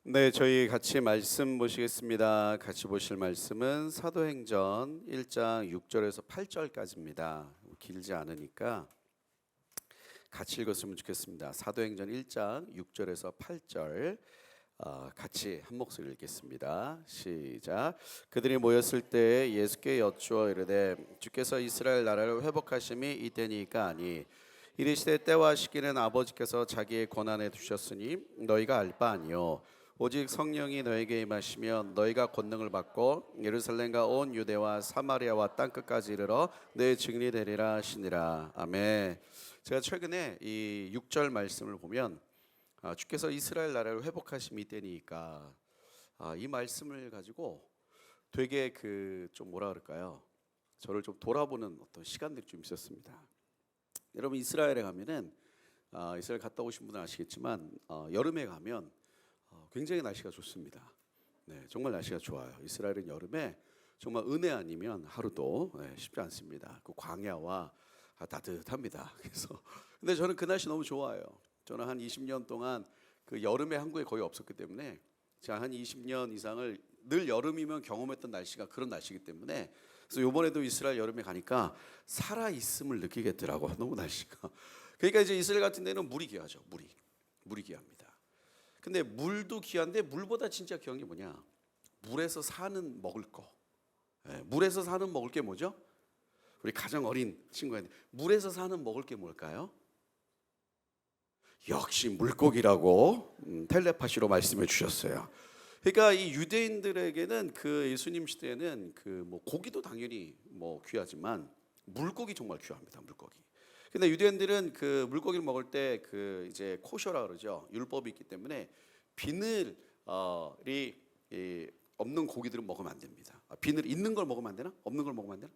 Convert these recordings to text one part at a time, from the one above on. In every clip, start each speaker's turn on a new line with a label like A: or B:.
A: 네, 저희 같이 말씀 보시겠습니다. 같이 보실 말씀은 사도행전 1장 6절에서 8절까지입니다. 길지 않으니까 같이 읽었으면 좋겠습니다. 사도행전 1장 6절에서 8절 같이 한 목소리 읽겠습니다. 시작. 그들이 모였을 때 예수께 여쭈어 이르되 주께서 이스라엘 나라를 회복하심이 이때니까 아니 이르시되 때와 시기는 아버지께서 자기의 권한에 두셨으니 너희가 알 바 아니요 오직 성령이 너에게 임하시면 너희가 권능을 받고 예루살렘과 온 유대와 사마리아와 땅 끝까지 이르러 내 증인이 되리라 하시니라. 아멘. 제가 최근에 이 6절 말씀을 보면 주께서 이스라엘 나라를 회복하심이 이때니까 이 말씀을 가지고 되게 좀 뭐라 그럴까요? 저를 좀 돌아보는 어떤 시간들이 좀 있었습니다. 여러분 이스라엘에 가면은 이스라엘 갔다 오신 분은 아시겠지만 여름에 가면 굉장히 날씨가 좋습니다. 네, 정말 날씨가 좋아요. 이스라엘은 여름에 정말 은혜 아니면 하루도 쉽지 않습니다. 그 광야와 따뜻합니다. 그래서 근데 저는 그 날씨 너무 좋아요. 저는 한 20년 동안 그 여름에 한국에 거의 없었기 때문에 제가 한 20년 이상을 늘 여름이면 경험했던 날씨가 그런 날씨이기 때문에 그래서 이번에도 이스라엘 여름에 가니까 살아 있음을 느끼겠더라고. 너무 날씨가. 그러니까 이제 이스라엘 같은 데는 물이 귀하죠. 물이 귀합니다. 근데 물도 귀한데 물보다 진짜 귀한 게 뭐냐? 물에서 사는 먹을 거. 물에서 사는 먹을 게 뭐죠? 우리 가장 어린 친구한테 물에서 사는 먹을 게 뭘까요? 역시 물고기라고 텔레파시로 말씀해 주셨어요. 그러니까 이 유대인들에게는 그 예수님 시대에는 뭐 고기도 당연히 뭐 귀하지만 물고기 정말 귀합니다. 물고기. 근데 유대인들은 그 물고기를 먹을 때 이제 코셔라 그러죠. 율법이 있기 때문에 비늘이 없는 고기들은 먹으면 안 됩니다. 비늘 있는 걸 먹으면 안 되나? 없는 걸 먹으면 안 되나?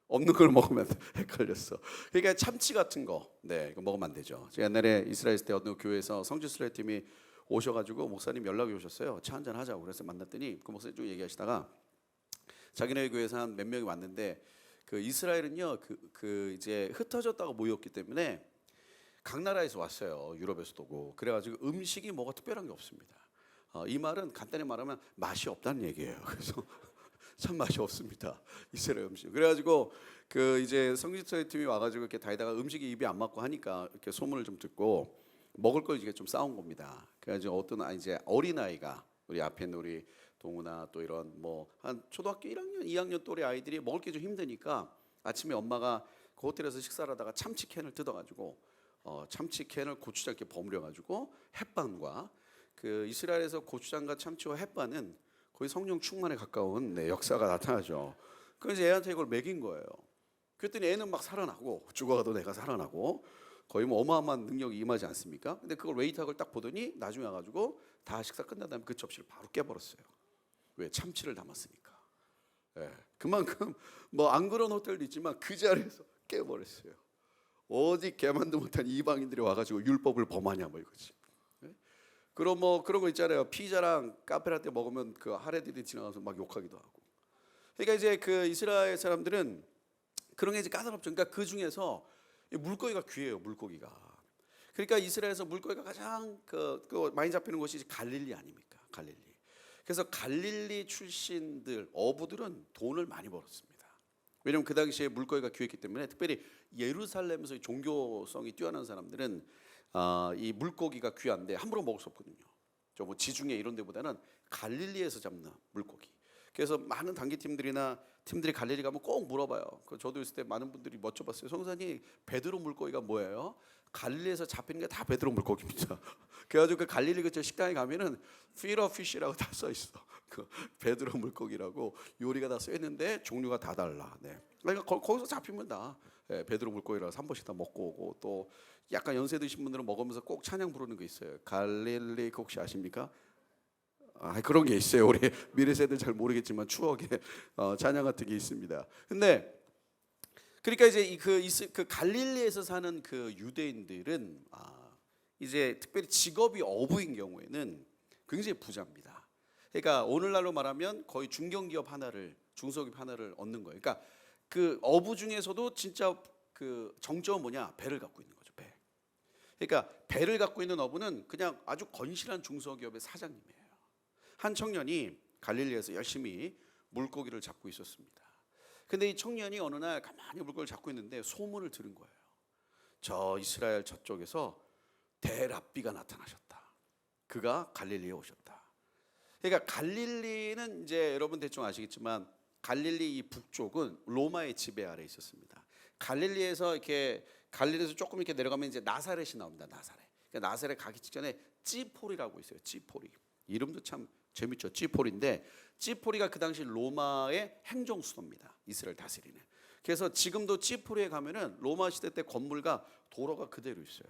A: 없는 걸 먹으면 헷갈렸어. 그러니까 참치 같은 거, 이거 먹으면 안 되죠. 제가 옛날에 이스라엘 있을 때 어느 교회에서 성지순례 팀이 오셔가지고 목사님 연락이 오셨어요. 차 한잔 하자고 그래서 만났더니 그 목사님 쭉 얘기하시다가 자기네 교회에서 한 몇 명이 왔는데 그 이스라엘은요 이제 흩어졌다가 모였기 때문에 각 나라에서 왔어요. 유럽에서도 오고 그래가지고 음식이 뭐가 특별한 게 없습니다. 이 말은 간단히 말하면 맛이 없다는 얘기예요. 그래서 참 맛이 없습니다. 이스라엘 음식. 그래가지고 이제 성지순례 팀이 와가지고 이렇게 다니다가 음식이 입에 안 맞고 하니까 이렇게 소문을 좀 듣고 먹을 걸 이게 좀 싸운 겁니다. 그래가지고 어떤 이제 어린 아이가 우리 앞에 있는 우리 동우나 또 이런 뭐 한 초등학교 1학년, 2학년 또래 아이들이 먹을 게 좀 힘드니까 아침에 엄마가 그 호텔에서 식사를 하다가 참치 캔을 뜯어가지고 참치 캔을 고추장 이렇게 버무려가지고 햇반과 이스라엘에서 고추장과 참치와 햇반은 거의 성령 충만에 가까운 역사가 나타나죠. 그래서 애한테 이걸 먹인 거예요. 그랬더니 애는 막 살아나고 죽어가도 내가 살아나고 거의 뭐 어마어마한 능력이 임하지 않습니까? 근데 그걸 웨이트학을 딱 보더니 나중에 와가지고 다 식사 끝난 다음에 그 접시를 바로 깨버렸어요. 왜? 참치를 담았으니까. 그만큼 뭐 안 그런 호텔도 있지만 그 자리에서 깨버렸어요. 어디 개만도 못한 이방인들이 와가지고 율법을 범하냐 뭐 이거지. 그럼 뭐 그런 거 있잖아요. 피자랑 카페라떼 먹으면 그 하레들이 지나가서 막 욕하기도 하고. 그러니까 이제 그 이스라엘 사람들은 그런 게 이제 까다롭죠. 그러니까 그 중에서 물고기가 귀해요. 물고기가. 그러니까 이스라엘에서 물고기가 가장 많이 잡히는 곳이 갈릴리 아닙니까? 갈릴리. 그래서 갈릴리 출신들 어부들은 돈을 많이 벌었습니다. 왜냐하면 그 당시에 물고기가 귀했기 때문에 특별히 예루살렘에서 종교성이 뛰어난 사람들은 이 물고기가 귀한데 함부로 먹을 수 없거든요. 저 뭐 지중해 이런 데보다는 갈릴리에서 잡는 물고기. 그래서 많은 단기팀들이나 팀들이 갈릴리 가면 꼭 물어봐요. 저도 있을 때 많은 분들이 여쭤봤어요. 성사님 베드로 물고기가 뭐예요? 갈릴리에서 잡히는 게 다 베드로 물고기입니다. 그래가지고 그 갈릴리 근처 식당에 가면은 필러 피쉬라고 다 써 있어. 그 베드로 물고기라고 요리가 다 써 있는데 종류가 다 달라. 그러니까 거기서 잡히면 다 베드로 물고기라서 한 번씩 다 먹고 오고 또 약간 연세 드신 분들은 먹으면서 꼭 찬양 부르는 거 있어요. 갈릴리 혹시 아십니까? 그런 게 있어요. 우리 미래 세대는 잘 모르겠지만 추억의 찬양 같은 게 있습니다. 근데 그러니까 이제 그 갈릴리에서 사는 그 유대인들은 이제 특별히 직업이 어부인 경우에는 굉장히 부자입니다. 그러니까 오늘날로 말하면 거의 중견기업 하나를 중소기업 하나를 얻는 거예요. 그러니까 그 어부 중에서도 진짜 그 정점은 뭐냐? 배를 갖고 있는 거죠. 배. 그러니까 배를 갖고 있는 어부는 그냥 아주 건실한 중소기업의 사장님이에요. 한 청년이 갈릴리에서 열심히 물고기를 잡고 있었습니다. 근데 이 청년이 어느 날 가만히 물고기를 잡고 있는데 소문을 들은 거예요. 저 이스라엘 저쪽에서 대랍비가 나타나셨다. 그가 갈릴리에 오셨다. 그러니까 갈릴리는 이제 여러분 대충 아시겠지만 갈릴리 이 북쪽은 로마의 지배 아래에 있었습니다. 갈릴리에서 조금 이렇게 내려가면 이제 나사렛이 나옵니다. 나사렛. 그러니까 나사렛 가기 직전에 찌포리라고 있어요. 찌포리. 이름도 참 재밌죠. 찌포리인데 찌포리가 그 당시 로마의 행정 수도입니다. 이스라엘 다스리는. 그래서 지금도 찌포리에 가면은 로마 시대 때 건물과 도로가 그대로 있어요.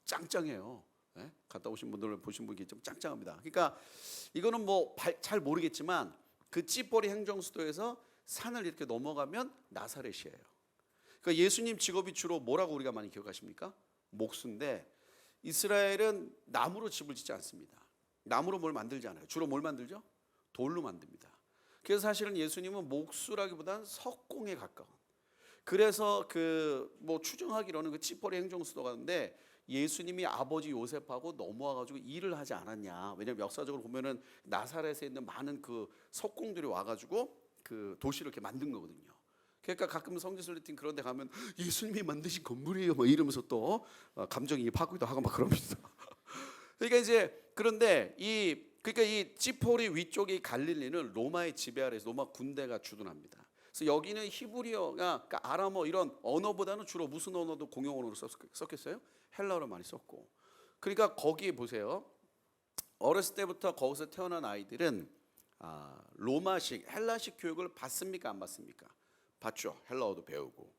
A: 짱짱해요. 네? 갔다 오신 분들 보신 분이 좀 짱짱합니다. 그러니까 이거는 뭐 잘 모르겠지만 그 찌포리 행정 수도에서 산을 이렇게 넘어가면 나사렛이에요. 그러니까 예수님 직업이 주로 뭐라고 우리가 많이 기억하십니까? 목수인데 이스라엘은 나무로 집을 짓지 않습니다. 나무로 뭘 만들지 않아요. 주로 뭘 만들죠? 돌로 만듭니다. 그래서 사실은 예수님은 목수라기보다는 석공에 가까운. 그래서 뭐 추정하기로는 그 찌포리 행정 수도가인데 예수님이 아버지 요셉하고 넘어와가지고 일을 하지 않았냐. 왜냐하면 역사적으로 보면은 나사렛에 있는 많은 그 석공들이 와가지고 그 도시를 이렇게 만든 거거든요. 그러니까 가끔 성지순례팀 그런 데 가면 예수님이 만드신 건물이에요 뭐 이러면서 또 감정이입하기도 하고 막 그럽니다. 그러니까 이제 그런데 그러니까 이 찌포리 위쪽의 갈릴리는 로마의 지배 아래에서 로마 군대가 주둔합니다. 그래서 여기는 히브리어가 그러니까 아람어 이런 언어보다는 주로 무슨 언어도 공용 언어로 썼겠어요? 헬라어를 많이 썼고. 그러니까 거기에 보세요. 어렸을 때부터 거기서 태어난 아이들은 로마식 헬라식 교육을 받습니까 안 받습니까? 받죠. 헬라어도 배우고.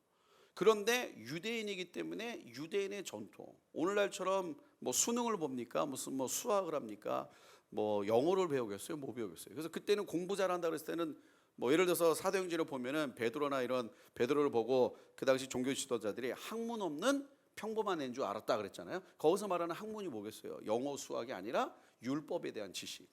A: 그런데 유대인이기 때문에 유대인의 전통. 오늘날처럼 뭐 수능을 봅니까? 무슨 뭐 수학을 합니까? 뭐 영어를 배우겠어요? 뭐 배우겠어요? 그래서 그때는 공부 잘한다 그랬을 때는 뭐 예를 들어서 사도행전을 보면은 베드로나 이런 베드로를 보고 그 당시 종교 지도자들이 학문 없는 평범한 애인 줄 알았다 그랬잖아요. 거기서 말하는 학문이 뭐겠어요? 영어 수학이 아니라 율법에 대한 지식.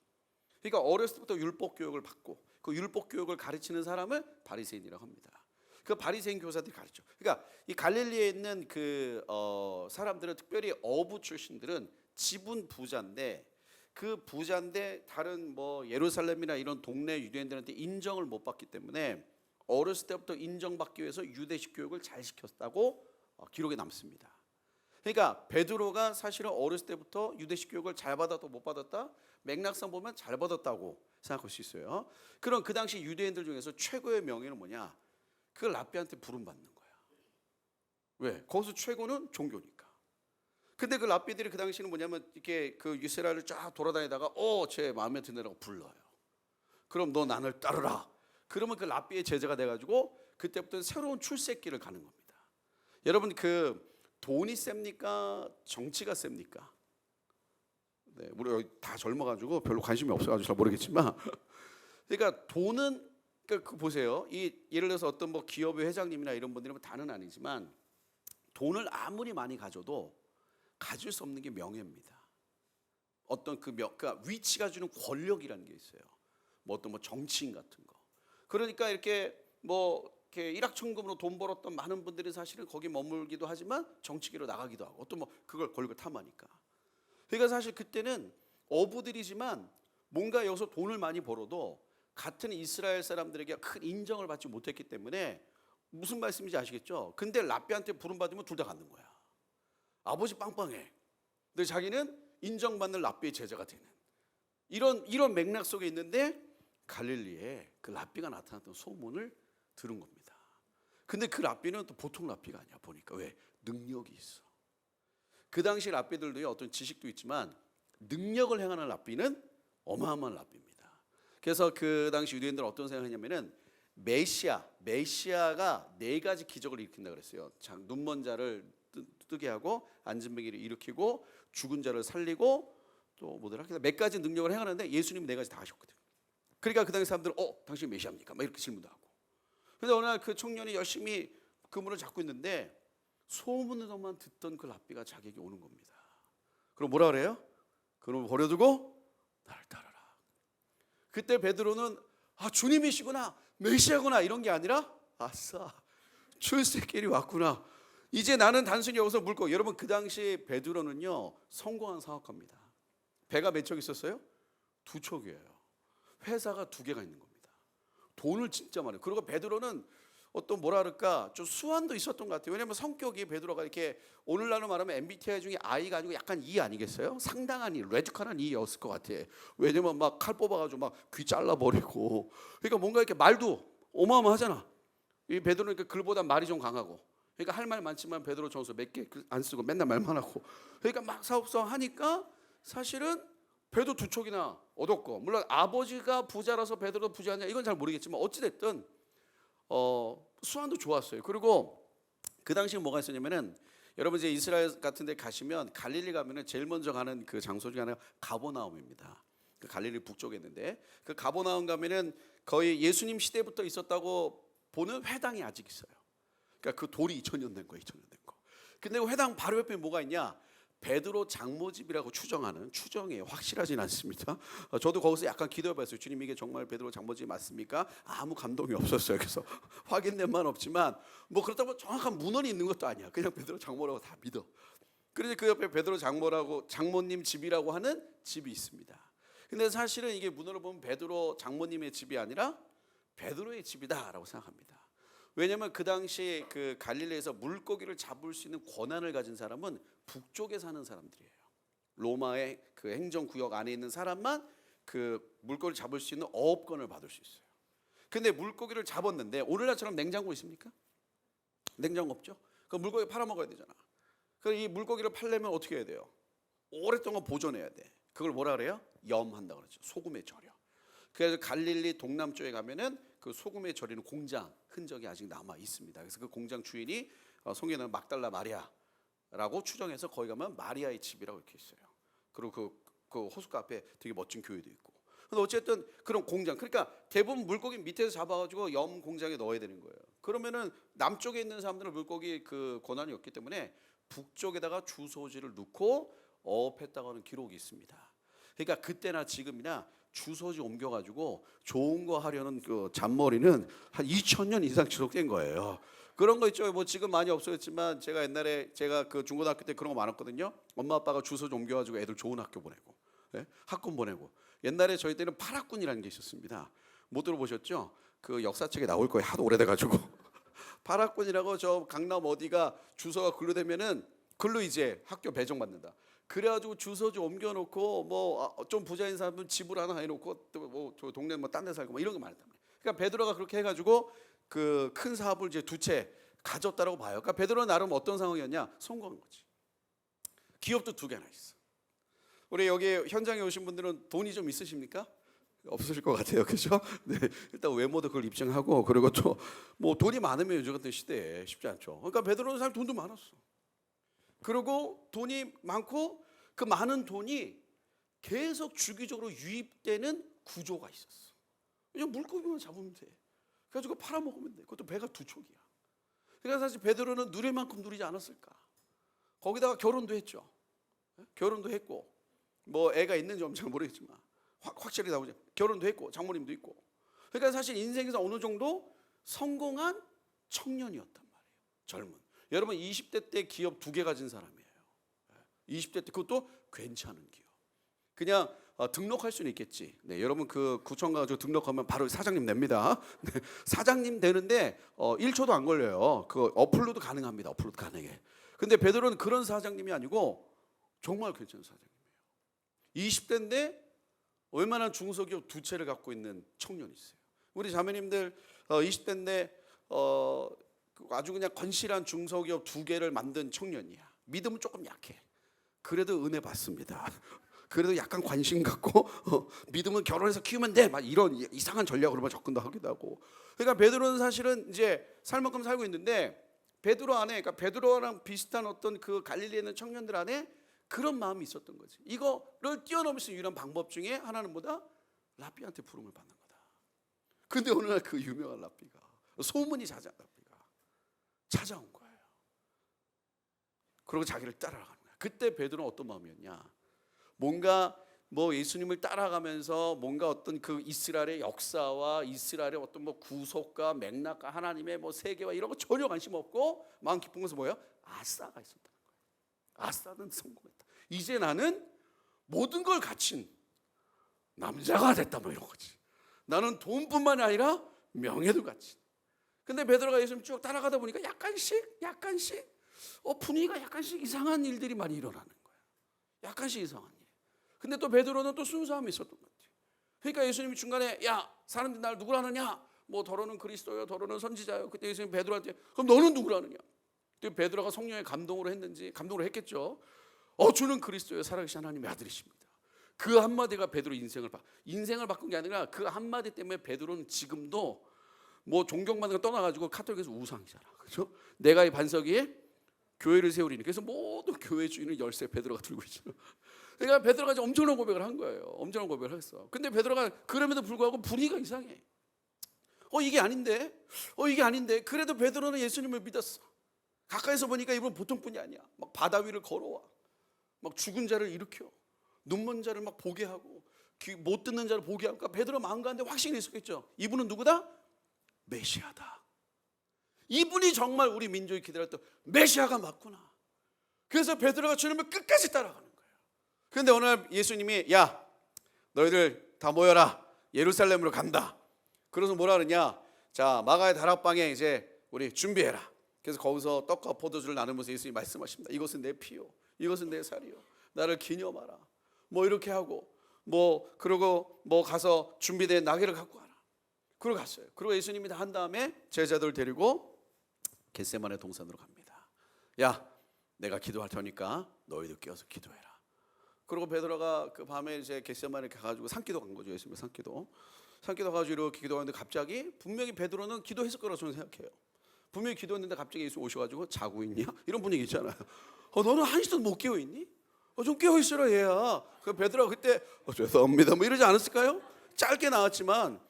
A: 그러니까 어렸을 때부터 율법 교육을 받고 그 율법 교육을 가르치는 사람을 바리새인이라고 합니다. 그 바리새인 교사들이 가르쳐. 그러니까 이 갈릴리에 있는 사람들은 특별히 어부 출신들은 지분 부자인데 그 부자인데 다른 뭐 예루살렘이나 이런 동네 유대인들한테 인정을 못 받기 때문에 어렸을 때부터 인정받기 위해서 유대식 교육을 잘 시켰다고 기록에 남습니다. 그러니까 베드로가 사실은 어렸을 때부터 유대식 교육을 잘 받았다 못 받았다 맥락상 보면 잘 받았다고 생각할 수 있어요. 그럼 그 당시 유대인들 중에서 최고의 명예는 뭐냐? 그 랍비한테 부름받는 거야. 왜? 거기서 최고는 종교니까. 근데 그 랍비들이 그 당시는 뭐냐면 이렇게 그 이스라엘을 쫙 돌아다니다가 제 마음에 드네라고 불러요. 그럼 너 나를 따르라. 그러면 그 랍비의 제자가 돼가지고 그때부터 새로운 출세길을 가는 겁니다. 여러분 돈이 셉니까? 정치가 셉니까? 네, 우리 여기 다 젊어가지고 별로 관심이 없어가지고 잘 모르겠지만 그러니까 돈은 그러니까 보세요. 예를 들어서 어떤 뭐 기업의 회장님이나 이런 분들은 다는 아니지만 돈을 아무리 많이 가져도 가질 수 없는 게 명예입니다. 어떤 그러니까 위치가 주는 권력이라는 게 있어요. 뭐 어떤 뭐 정치인 같은 거. 그러니까 이렇게 일확천금으로 돈 벌었던 많은 분들이 사실은 거기 머물기도 하지만 정치계로 나가기도 하고 어떤 뭐 그걸 권력을 탐하니까. 그러니까 사실 그때는 어부들이지만 뭔가 여기서 돈을 많이 벌어도 같은 이스라엘 사람들에게 큰 인정을 받지 못했기 때문에 무슨 말씀인지 아시겠죠? 근데 랍비한테 부름받으면 둘 다 갖는 거야. 아버지 빵빵해. 근데 자기는 인정받는 랍비의 제자가 되는 이런 맥락 속에 있는데 갈릴리에 그 랍비가 나타났던 소문을 들은 겁니다. 근데 그 랍비는 또 보통 랍비가 아니야. 보니까 왜? 능력이 있어. 그 당시 랍비들도 어떤 지식도 있지만 능력을 행하는 랍비는 어마어마한 랍비입니다. 그래서 그 당시 유대인들은 어떤 생각했냐면은 메시아가 4가지 기적을 일으킨다 그랬어요. 눈먼 자를 뜨게 하고 앉은 뱅이를 일으키고 죽은 자를 살리고 또 뭐더라? 몇 가지 능력을 행하는데 예수님이 4가지 다 하셨거든요. 그러니까 그 당시 사람들은 당신 메시아입니까? 막 이렇게 질문도 하고. 근데 어느 날 그 청년이 열심히 그물을 잡고 있는데 소문으로만 듣던 그 랍비가 자기에게 오는 겁니다. 그럼 뭐라 그래요? 그놈을 버려두고 나를 따르라. 그때 베드로는 주님이시구나, 메시아구나 이런 게 아니라 아싸 출세길이 왔구나. 이제 나는 단순히 여기서 물고. 여러분 그 당시 베드로는요 성공한 사업가입니다. 배가 몇 척 있었어요? 2척이에요. 회사가 두 개가 있는 겁니다. 돈을 진짜 많이. 그리고 베드로는 어떤 뭐라 그럴까 좀 수완도 있었던 것 같아요. 왜냐하면 성격이 베드로가 이렇게 오늘날로 말하면 MBTI 중에 I가 아니고 약간 E 아니겠어요? 상당한 E, 레디컬한 E였을 것 같아. 왜냐면 막 칼 뽑아가지고 막 귀 잘라버리고. 그러니까 뭔가 이렇게 말도 어마어마하잖아. 이 베드로는 글보다 말이 좀 강하고. 그러니까 할 말 많지만 베드로 전서 몇 개 안 쓰고 맨날 말만 하고. 그러니까 막 사업성 하니까 사실은 배도 두 척이나 얻었고, 물론 아버지가 부자라서 베드로도 부자냐 이건 잘 모르겠지만 어찌 됐든 수완도 좋았어요. 그리고 그 당시에 뭐가 있었냐면은 여러분 이제 이스라엘 같은 데 가시면 갈릴리 가면은 제일 먼저 가는 그 장소 중에 하나가 가버나움입니다. 그 갈릴리 북쪽에 있는데 그 가버나움 가면은 거의 예수님 시대부터 있었다고 보는 회당이 아직 있어요. 그러니까 그 돌이 2000년 된 거예요. 2000년 된 거. 근데 그 회당 바로 옆에 뭐가 있냐? 베드로 장모집이라고 추정하는, 추정이에요. 확실하진 않습니다. 저도 거기서 약간 기도해봤어요. 주님, 이게 정말 베드로 장모집 맞습니까? 아무 감동이 없었어요. 그래서 확인된 바는 없지만 뭐 그렇다고 정확한 문헌이 있는 것도 아니야. 그냥 베드로 장모라고 다 믿어. 그런데 그 옆에 베드로 장모라고, 장모님 집이라고 하는 집이 있습니다. 근데 사실은 이게 문헌을 보면 베드로 장모님의 집이 아니라 베드로의 집이다라고 생각합니다. 왜냐하면 그 당시 그 갈릴리에서 물고기를 잡을 수 있는 권한을 가진 사람은 북쪽에 사는 사람들이에요. 로마의 그 행정구역 안에 있는 사람만 그 물고기를 잡을 수 있는 어업권을 받을 수 있어요. 근데 물고기를 잡았는데 오늘날처럼 냉장고 있습니까? 냉장고 없죠. 그 물고기 팔아먹어야 되잖아. 그래서 이 물고기를 팔려면 어떻게 해야 돼요? 오랫동안 보존해야 돼. 그걸 뭐라 그래요? 염한다 그러죠. 소금에 절여. 그래서 갈릴리 동남쪽에 가면은 그 소금에 절이는 공장 흔적이 아직 남아 있습니다. 그래서 그 공장 주인이 성경에는 막달라 마리아라고 추정해서 거기 가면 마리아의 집이라고 이렇게 있어요. 그리고 그 호숫가 앞에 되게 멋진 교회도 있고. 근데 어쨌든 그런 공장, 그러니까 대부분 물고기 밑에서 잡아가지고 염 공장에 넣어야 되는 거예요. 그러면은 남쪽에 있는 사람들은 물고기 그 권한이 없기 때문에 북쪽에다가 주소지를 넣고 어업했다고 하는 기록이 있습니다. 그러니까 그때나 지금이나 주소지 옮겨가지고 좋은 거 하려는 그 잔머리는 한 2000년 이상 지속된 거예요. 그런 거 있죠. 뭐 지금 많이 없어졌지만 제가 옛날에 제가 그 중고등학교 때 그런 거 많았거든요. 엄마 아빠가 주소지 옮겨가지고 애들 좋은 학교 보내고, 네? 학군 보내고. 옛날에 저희 때는 파락군이라는 게 있었습니다. 못 들어보셨죠? 그 역사책에 나올 거예요. 하도 오래돼가지고. 파락군이라고 저 강남 어디가 주소가 글로 되면은 글로 이제 학교 배정받는다. 그래가지고 주소지 옮겨놓고 뭐 좀 부자인 사람은 집을 하나 해놓고 또 뭐 저 동네 뭐 딴 데 살고 뭐 이런 거 많았단 말이에요. 그러니까 베드로가 그렇게 해가지고 그 큰 사업을 이제 두 채 가졌다라고 봐요. 그러니까 베드로는 나름 어떤 상황이었냐? 성공한 거지. 기업도 두 개나 있어. 우리 여기 현장에 오신 분들은 돈이 좀 있으십니까? 없으실 것 같아요, 그렇죠? 네, 일단 외모도 그걸 입증하고 그리고 또 뭐 돈이 많으면 요즘 같은 시대에 쉽지 않죠. 그러니까 베드로는 사실 돈도 많았어. 그리고 돈이 많고 그 많은 돈이 계속 주기적으로 유입되는 구조가 있었어. 그냥 물고기만 잡으면 돼. 그래가지고 팔아먹으면 돼. 그것도 배가 두 척이야. 그러니까 사실 베드로는 누릴 만큼 누리지 않았을까. 거기다가 결혼도 했죠. 결혼도 했고 뭐 애가 있는지 없는지 모르겠지만 확실히 나오죠. 결혼도 했고 장모님도 있고. 그러니까 사실 인생에서 어느 정도 성공한 청년이었단 말이에요. 젊은. 여러분 20대 때 기업 두 개 가진 사람이에요. 20대 때 그것도 괜찮은 기업. 그냥 등록할 수는 있겠지. 네, 여러분 그 구청 가지고 등록하면 바로 사장님 냅니다. 네, 사장님 되는데 1초도 안 걸려요. 그 어플로도 가능합니다. 어플로도 가능해. 근데 베드로는 그런 사장님이 아니고 정말 괜찮은 사장님이에요. 20대인데 얼마나 중소기업 두 채를 갖고 있는 청년이 있어요. 우리 자매님들 20대인데 아주 그냥 건실한 중소기업 두 개를 만든 청년이야. 믿음은 조금 약해. 그래도 은혜 받습니다. 그래도 약간 관심 갖고 믿음은 결혼해서 키우면 돼. 막 이런 이상한 전략으로만 접근도 하기도 하고. 그러니까 베드로는 사실은 이제 살 만큼 살고 있는데 베드로 안에, 그러니까 베드로랑 비슷한 어떤 그 갈릴리에 있는 청년들 안에 그런 마음이 있었던 거지. 이거를 뛰어넘을 수 있는 유일한 방법 중에 하나는 뭐다? 랍비한테 부름을 받는 거다. 근데 어느 날 그 유명한 랍비가 소문이 랍비가 찾아온 거예요. 그리고 자기를 따라가는 거야. 그때 베드로는 어떤 마음이었냐? 뭔가 뭐 예수님을 따라가면서 뭔가 어떤 그 이스라엘의 역사와 이스라엘의 어떤 뭐 구속과 맥락과 하나님의 뭐 세계와 이런 거 전혀 관심 없고 마음 깊은 것은 뭐예요? 아싸가 있었다는 거예요. 아싸는 성공했다. 이제 나는 모든 걸 갖춘 남자가 됐다 뭐 이런 거지. 나는 돈뿐만이 아니라 명예도 갖지. 근데 베드로가 예수님 쭉 따라가다 보니까 약간씩 분위기가 약간씩 이상한 일들이 많이 일어나는 거예요. 약간씩 이상한 일. 근데 또 베드로는 또 순수함이 있었던 것 같아요. 그러니까 예수님이 중간에 야 사람들이 나를 누구라 하느냐, 뭐 더러는 그리스도요, 더러는 선지자요. 그때 예수님 베드로한테 그럼 너는 누구라 하느냐. 그때 베드로가 성령의 감동으로 했겠죠. 주는 그리스도요, 살아계신 하나님의 아들이십니다. 그 한마디가 베드로 인생을 바꾼 게 아니라 그 한마디 때문에 베드로는 지금도 뭐 존경받는 거 떠나가지고 카톨릭에서 우상이잖아, 그렇죠? 내가 이 반석 위에 교회를 세우리니. 그래서 모든 교회 주인은 열쇠 베드로가 들고 있잖아. 그러니까 베드로가 이제 엄청난 고백을 한 거예요. 엄청난 고백을 했어. 근데 베드로가 그럼에도 불구하고 분위기가 이상해. 이게 아닌데. 그래도 베드로는 예수님을 믿었어. 가까이서 보니까 이분 보통 분이 아니야. 막 바다 위를 걸어와. 막 죽은 자를 일으켜. 눈먼 자를 막 보게 하고, 못 듣는 자를 보게 하고. 그러니까 베드로 마음 가운데 확신이 있었겠죠. 이분은 누구다? 메시아다. 이분이 정말 우리 민족이 기다렸던 메시아가 맞구나. 그래서 베드로가 주님을 끝까지 따라가는 거예요. 그런데 어느 날 예수님이 야 너희들 다 모여라, 예루살렘으로 간다. 그래서 뭐라 그러냐, 자 마가의 다락방에 이제 우리 준비해라. 그래서 거기서 떡과 포도주를 나누면서 예수님이 말씀하십니다. 이것은 내 피요, 이것은 내 살이요, 나를 기념하라. 뭐 이렇게 하고 그러고 가서 준비된 나귀를 갖고 와라. 그러고 갔어요. 그리고 예수님이 다 한 다음에 제자들 데리고 겟세마네 동산으로 갑니다. 야 내가 기도할 테니까 너희도 깨어서 기도해라. 그리고 베드로가 그 밤에 이제 겟세마네 가가지고 산기도 간 거죠. 예수님의 산기도 가지고 이렇게 기도하는데 갑자기 분명히 베드로는 기도했을 거라고 저는 생각해요. 분명히 기도했는데 갑자기 예수 오셔가지고 자고 있냐? 이런 분위기 있잖아요. 너는 한시도 못 깨어 있니? 좀 깨어 있어라 얘야. 그 베드로가 그때 죄송합니다 뭐 이러지 않았을까요? 짧게 나왔지만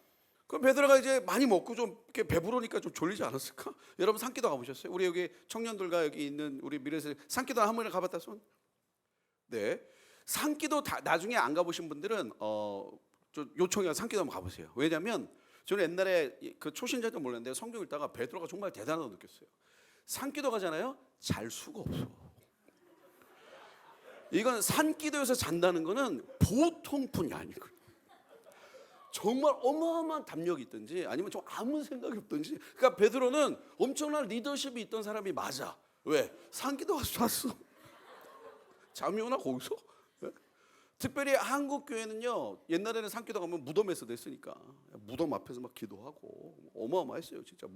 A: 그럼 베드로가 이제 많이 먹고 좀 이렇게 배부르니까 좀 졸리지 않았을까? 여러분 산기도 가보셨어요? 우리 여기 청년들과 여기 있는 우리 미래에서 산기도 한 번에 가봤다 손? 네. 산기도 나중에 안 가보신 분들은 요청해서 산기도 한번 가보세요. 왜냐하면 저는 옛날에 그 초신자 때 몰랐는데 성경 읽다가 베드로가 정말 대단하다고 느꼈어요. 산기도 가잖아요. 잘 수가 없어. 이건 산기도에서 잔다는 거는 보통 분이 아니거든요. 정말 어마어마한 담력이 있든지 아니면 좀 아무 생각이 없든지. 그러니까 베드로는 엄청난 리더십이 있던 사람이 맞아. 왜? 산기도 가서 잤어. 잠이 오나 거기서? 특별히 한국 교회는요, 옛날에는 산기도 가면 무덤에서 됐으니까 무덤 앞에서 막 기도하고 어마어마했어요. 진짜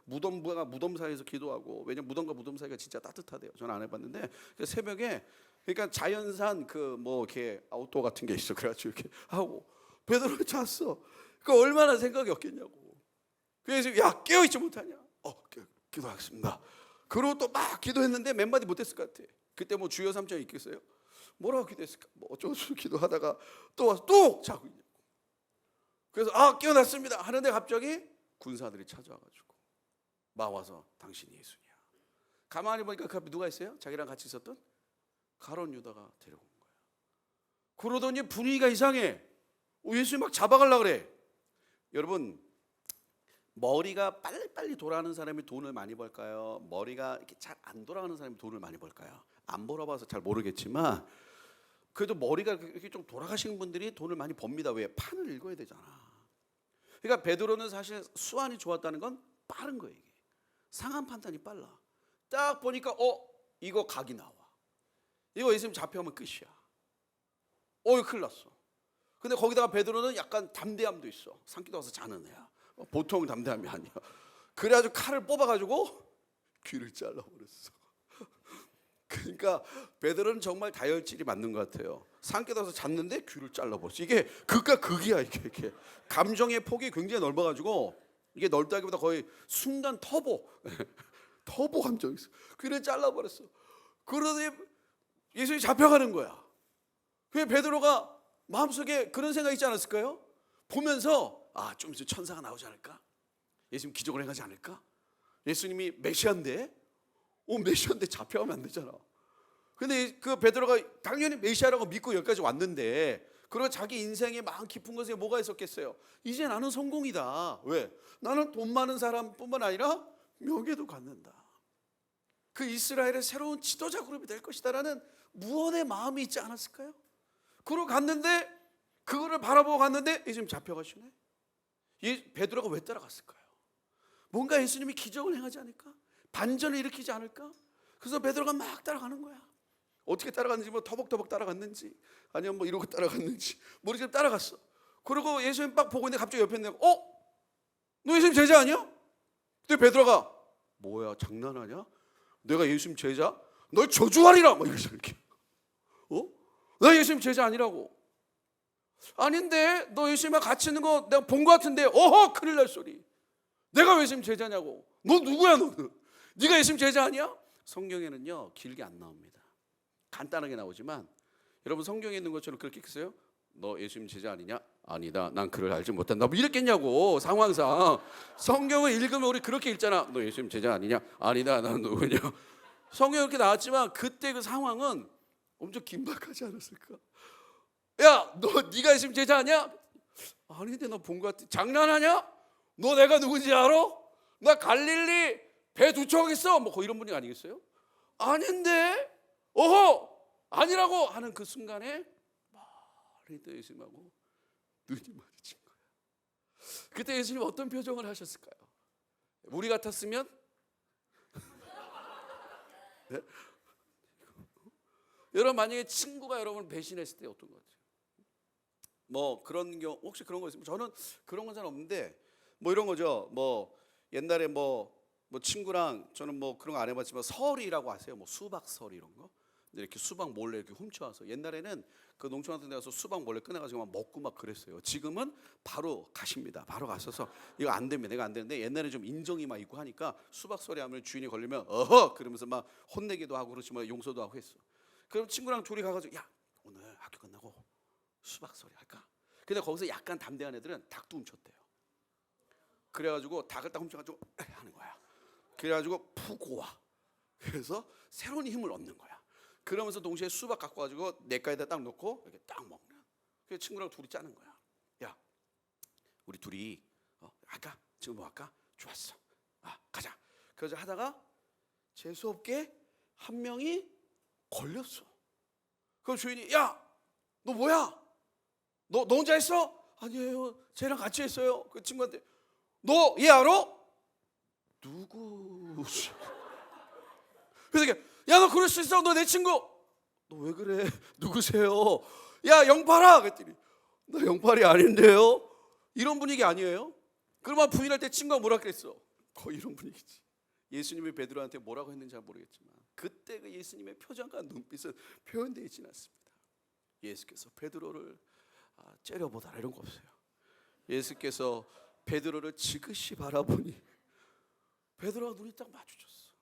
A: 무덤부가 무덤사이에서 기도하고. 왜냐면 무덤과 무덤 사이가 진짜 따뜻하대요. 저는 안 해봤는데 새벽에 그러니까 자연산 이렇게 아웃도어 같은 게 있어. 그래가지고 이렇게 하고 베드로 잤어. 그 얼마나 생각이 없겠냐고. 그래서 야 깨어있지 못하냐? 기도하겠습니다. 그리고 또 막 기도했는데 몇 마디 못했을 것 같아. 그때 뭐 주여 삼창이 있겠어요? 뭐라고 기도했을까? 어쩌고 기도하다가 또 와서 또 자고 있냐고. 그래서 깨어났습니다 하는데 갑자기 군사들이 찾아와가지고 막 와서 당신이 예수냐. 가만히 보니까 그 앞에 누가 있어요? 자기랑 같이 있었던 가룟 유다가 데려온 거예요. 그러더니 분위기가 이상해. 예수님 막 잡아가려고 그래. 여러분 머리가 빨리빨리 돌아가는 사람이 돈을 많이 벌까요? 머리가 이렇게 잘 안 돌아가는 사람이 돈을 많이 벌까요? 안 벌어봐서 잘 모르겠지만 그래도 머리가 이렇게 좀 돌아가시는 분들이 돈을 많이 법니다. 왜? 판을 읽어야 되잖아. 그러니까 베드로는 사실 수완이 좋았다는 건 빠른 거예요. 이게 상한 판단이 빨라. 딱 보니까 이거 각이 나와. 이거 예수님 잡혀가면 끝이야. 이거 큰일 났어. 근데 거기다가 베드로는 약간 담대함도 있어. 산기도 가서 자는 애야. 보통 담대함이 아니야. 그래가지고 칼을 뽑아가지고 귀를 잘라버렸어. 그러니까 베드로는 정말 다혈질이 맞는 것 같아요. 산기도 가서 잤는데 귀를 잘라버렸어. 이게 극과 극이야. 이게 감정의 폭이 굉장히 넓어가지고 이게 넓다기보다 거의 순간 터보 감정이 있어. 귀를 잘라버렸어. 그러더니 예수님이 잡혀가는 거야. 그래 베드로가 마음속에 그런 생각이 있지 않았을까요? 보면서 좀 이제 천사가 나오지 않을까? 예수님 기적을 행하지 않을까? 예수님이 메시아인데 메시아인데 잡혀가면 안 되잖아. 근데 그 베드로가 당연히 메시아라고 믿고 여기까지 왔는데 그리고 자기 인생에 마음 깊은 것에 뭐가 있었겠어요? 이제 나는 성공이다. 왜? 나는 돈 많은 사람뿐만 아니라 명예도 갖는다. 그 이스라엘의 새로운 지도자 그룹이 될 것이다라는 무언의 마음이 있지 않았을까요? 그러고 갔는데 그거를 바라보고 갔는데 예수님 잡혀가시네. 베드로가 왜 따라갔을까요? 뭔가 예수님이 기적을 행하지 않을까? 반전을 일으키지 않을까? 그래서 베드로가 막 따라가는 거야. 어떻게 따라갔는지, 뭐 터벅터벅 따라갔는지, 아니면 뭐 이러고 따라갔는지 모르지만 따라갔어. 그리고 예수님 막 보고 있는데 갑자기 옆에 있는 너 예수님 제자 아니야? 근데 베드로가 뭐야, 장난하냐? 내가 예수님 제자? 널 저주하리라! 막 이러잖아, 이렇게. 나 예수님 제자 아니라고. 아닌데 너 예수님과 같이 있는 거 내가 본 거 같은데. 큰일 날 소리. 내가 왜 예수님 제자냐고. 너 누구야 너는? 네가 예수님 제자 아니야? 성경에는요 길게 안 나옵니다. 간단하게 나오지만 여러분 성경에 있는 것처럼 그렇게 있어요? 너 예수님 제자 아니냐? 아니다. 난 그를 알지 못한다. 뭐 이랬겠냐고. 상황상 성경을 읽으면 우리 그렇게 읽잖아. 너 예수님 제자 아니냐? 아니다. 난 누구냐? 성경에 이렇게 나왔지만 그때 그 상황은 엄청 긴박하지 않았을까? 야, 네가 예수님 제자 아니야? 아닌데 나 본 것 같아. 장난하냐? 너 내가 누군지 알아? 나 갈릴리 배 두 척 있어. 뭐 이런 분이 아니겠어요? 아닌데? 아니라고 하는 그 순간에 멀리 또 예수님하고 눈이 마주친 거야. 그때 예수님 어떤 표정을 하셨을까요? 우리 같았으면 네? 여러분 만약에 친구가 여러분을 배신했을 때 어떤 것 같아요? 뭐 그런 경우 혹시 그런 거 있으면 저는 그런 건 잘 없는데 뭐 이런 거죠. 뭐 옛날에 뭐 친구랑 저는 뭐 그런 거 안 해봤지만 설이라고 아세요? 뭐 수박설 이런 거 이렇게 수박 몰래 이렇게 훔쳐와서 옛날에는 그 농촌 같은 데 가서 수박 몰래 꺼내가지고 막 먹고 막 그랬어요. 지금은 바로 가십니다. 바로 가셔서 이거 안 됩니다. 이거 안 되는데 옛날에 좀 인정이 막 있고 하니까 수박설이 하면 주인이 걸리면 그러면서 막 혼내기도 하고 그렇지만 용서도 하고 했어. 그럼 친구랑 둘이 가가지고 야 오늘 학교 끝나고 수박설이 할까? 근데 거기서 약간 담대한 애들은 닭도 훔쳤대요. 그래가지고 닭을 딱 훔쳐가지고 하는 거야. 그래가지고 푹 와. 그래서 새로운 힘을 얻는 거야. 그러면서 동시에 수박 갖고 가지고 냇가에다 딱 놓고 이렇게 딱 먹는. 그래서 친구랑 둘이 짜는 거야. 야, 우리 둘이 할까? 지금 뭐 할까? 좋았어. 가자. 그래서 하다가 재수 없게 한 명이 걸렸어. 그럼 주인이 야, 너 뭐야? 너 혼자 했어? 아니에요. 쟤랑 같이 했어요. 그 친구한테 너 얘 알아? 누구지? 그래서 야, 너 그럴 수 있어? 너 내 친구. 너 왜 그래? 누구세요? 야, 영팔아. 그랬더니 나 영팔이 아닌데요. 이런 분위기 아니에요? 그러면 부인할 때 친구가 뭐라 그랬어? 거의 이런 분위기지. 예수님이 베드로한테 뭐라고 했는지 잘 모르겠지만 그때 그 예수님의 표정과 눈빛은 표현되지 않습니다. 예수께서 베드로를 째려보다라 이런 거 없어요. 예수께서 베드로를 지그시 바라보니 베드로가 눈이 딱 마주쳤어.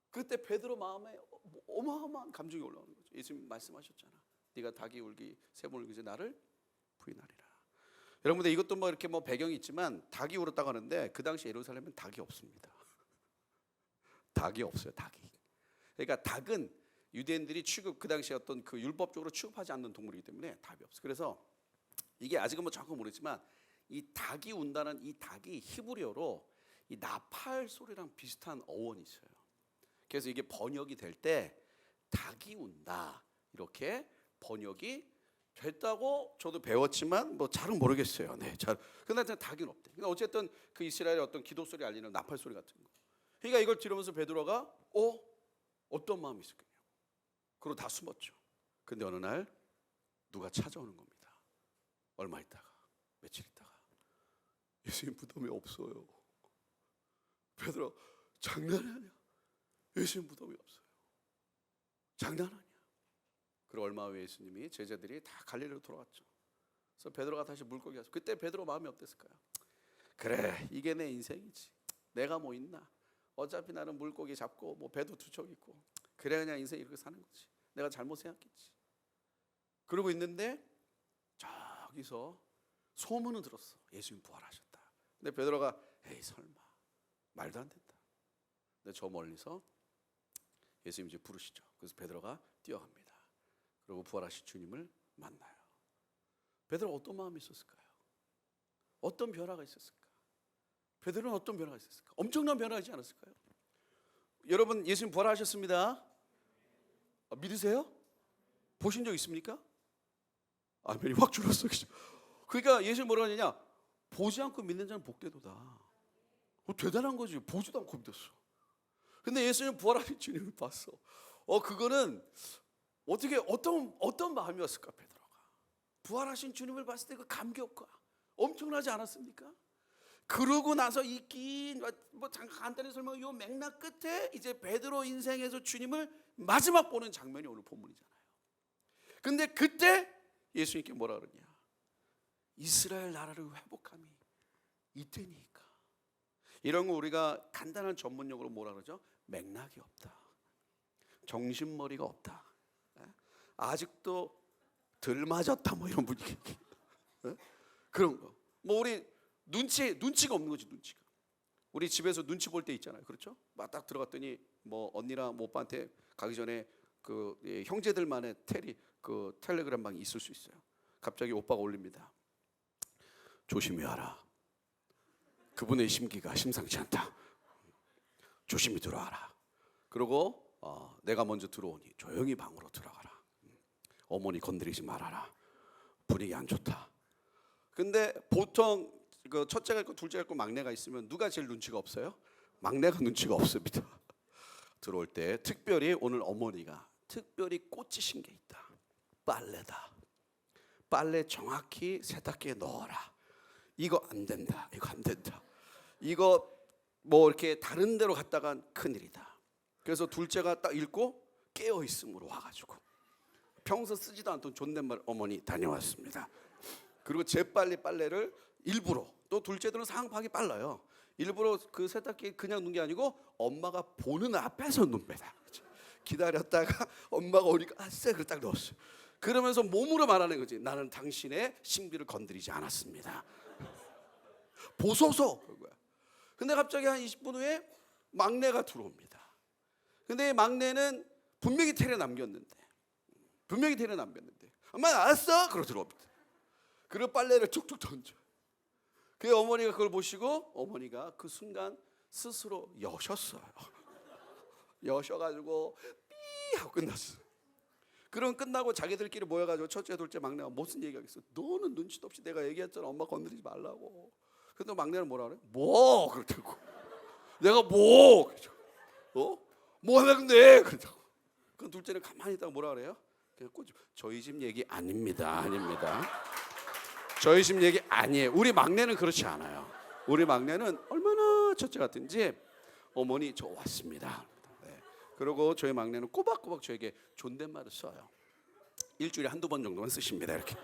A: 그때 베드로 마음에 어마어마한 감정이 올라오는 거죠. 예수님 말씀하셨잖아. 네가 닭이 울기 세 번 울기 전에 나를 부인하리라. 여러분들 이것도 뭐 이렇게 뭐 배경이 있지만 닭이 울었다고 하는데 그 당시 예루살렘은 닭이 없습니다. 닭이 없어요. 닭이. 그러니까 닭은 유대인들이 그 당시 어떤 그 율법적으로 취급하지 않는 동물이기 때문에 답이 없어. 그래서 이게 아직은 뭐 정확히 모르지만 이 닭이 운다는 이 닭이 히브리어로 이 나팔 소리랑 비슷한 어원이 있어요. 그래서 이게 번역이 될 때 닭이 운다 이렇게 번역이 됐다고 저도 배웠지만 뭐 잘은 모르겠어요. 네, 잘. 근데 닭은 없대. 그러니까 어쨌든 그 이스라엘의 어떤 기도 소리 알리는 나팔 소리 같은 거. 그러니까 이걸 들으면서 베드로가 어떤 마음이 있었겠냐. 그리고 다 숨었죠. 근데 어느 날 누가 찾아오는 겁니다. 얼마 있다가 며칠 있다가 예수님 무덤이 없어요. 베드로 장난하냐? 예수님 무덤이 없어요. 장난하냐? 그리고 얼마 후에 예수님이 제자들이 다 갈릴리로 돌아왔죠. 그래서 베드로가 다시 물고기 갔어. 그때 베드로 마음이 어땠을까요? 그래, 이게 내 인생이지. 내가 뭐 있나? 어차피 나는 물고기 잡고 뭐 배도 두 척 있고 그래 그냥 인생 이렇게 사는 거지. 내가 잘못 생각했지. 그러고 있는데 저기서 소문은 들었어. 예수님 부활하셨다. 근데 베드로가 에이 설마 말도 안 된다. 근데 저 멀리서 예수님 이제 부르시죠. 그래서 베드로가 뛰어갑니다. 그리고 부활하신 주님을 만나요. 베드로가 어떤 마음이 있었을까요? 어떤 변화가 있었을까? 베드로는 어떤 변화가 있었을까? 엄청난 변화하지 않았을까요? 여러분 예수님 부활하셨습니다. 믿으세요? 보신 적 있습니까? 아멘이 확 줄었어. 그러니까 예수님 뭐라고 하느냐? 보지 않고 믿는 자는 복되도다. 대단한 거지. 보지도 않고 믿었어. 근데 예수님 부활하신 주님을 봤어. 그거는 어떤 마음이었을까 베드로가. 부활하신 주님을 봤을 때 그 감격과 엄청나지 않았습니까? 그러고 나서 이 긴 잠깐 간단히 설명한 이 맥락 끝에 이제 베드로 인생에서 주님을 마지막 보는 장면이 오늘 본문이잖아요. 근데 그때 예수님께 뭐라 그러냐? 이스라엘 나라를 회복함이 이때니까. 이런 거 우리가 간단한 전문용어로 뭐라 그러죠? 맥락이 없다. 정신머리가 없다. 아직도 덜 맞았다 뭐 이런 분위기. 그런 거. 뭐 우리 눈치가 없는 거지. 눈치가. 우리 집에서 눈치 볼 때 있잖아요. 그렇죠? 막 딱 들어갔더니 뭐 언니랑 뭐 오빠한테 가기 전에 그 형제들만의 텔레그램방이 있을 수 있어요. 갑자기 오빠가 올립니다. 조심히 하라. 그분의 심기가 심상치 않다. 조심히 들어와라. 그리고 내가 먼저 들어오니 조용히 방으로 들어가라. 어머니 건드리지 말아라. 분위기 안 좋다. 근데 보통 그 첫째가 있고 둘째가 있고 막내가 있으면 누가 제일 눈치가 없어요? 막내가 눈치가 없습니다. 들어올 때 특별히 오늘 어머니가 특별히 꽂히신 게 있다. 빨래다. 빨래 정확히 세탁기에 넣어라. 이거 안 된다. 이거 안 된다. 이거 뭐 이렇게 다른 데로 갔다간 큰일이다. 그래서 둘째가 딱 읽고 깨어 있음으로 와가지고 평소 쓰지도 않던 존댓말 어머니 다녀왔습니다. 그리고 재빨리 빨래를 일부러 또 둘째들은 상황파악이 빨라요. 일부러 그 세탁기에 그냥 놓은 게 아니고 엄마가 보는 앞에서 놓습니다. 기다렸다가 엄마가 오니까 아싸 그걸 딱 넣었어요. 그러면서 몸으로 말하는 거지. 나는 당신의 신비를 건드리지 않았습니다. 보소서. 근데 갑자기 한 20분 후에 막내가 들어옵니다. 근데 막내는 분명히 테레 남겼는데 엄마 알았어? 그러고 들어옵니다. 그리고 빨래를 툭툭 던져. 그 어머니가 그걸 보시고 어머니가 그 순간 스스로 여셨어요. 여셔가지고 삐 하고 끝났어. 그럼 끝나고 자기들끼리 모여가지고 첫째 둘째 막내가 무슨 얘기하겠어? 너는 눈치도 없이 내가 얘기했잖아. 엄마 건드리지 말라고. 근데 막내는 뭐라 그래? 뭐? 그렇다고. 내가 뭐? 뭐 하는데? 그렇다고. 그 둘째는 가만히 있다가 뭐라 그래요? 그냥 꼬집. 저희 집 얘기 아닙니다. 저희 집 얘기 아니에요. 우리 막내는 그렇지 않아요. 우리 막내는 얼마나 첫째 같은지 어머니 저 왔습니다. 네. 그리고 저희 막내는 꼬박꼬박 저에게 존댓말을 써요. 일주일에 한두 번 정도만 쓰십니다. 이렇게.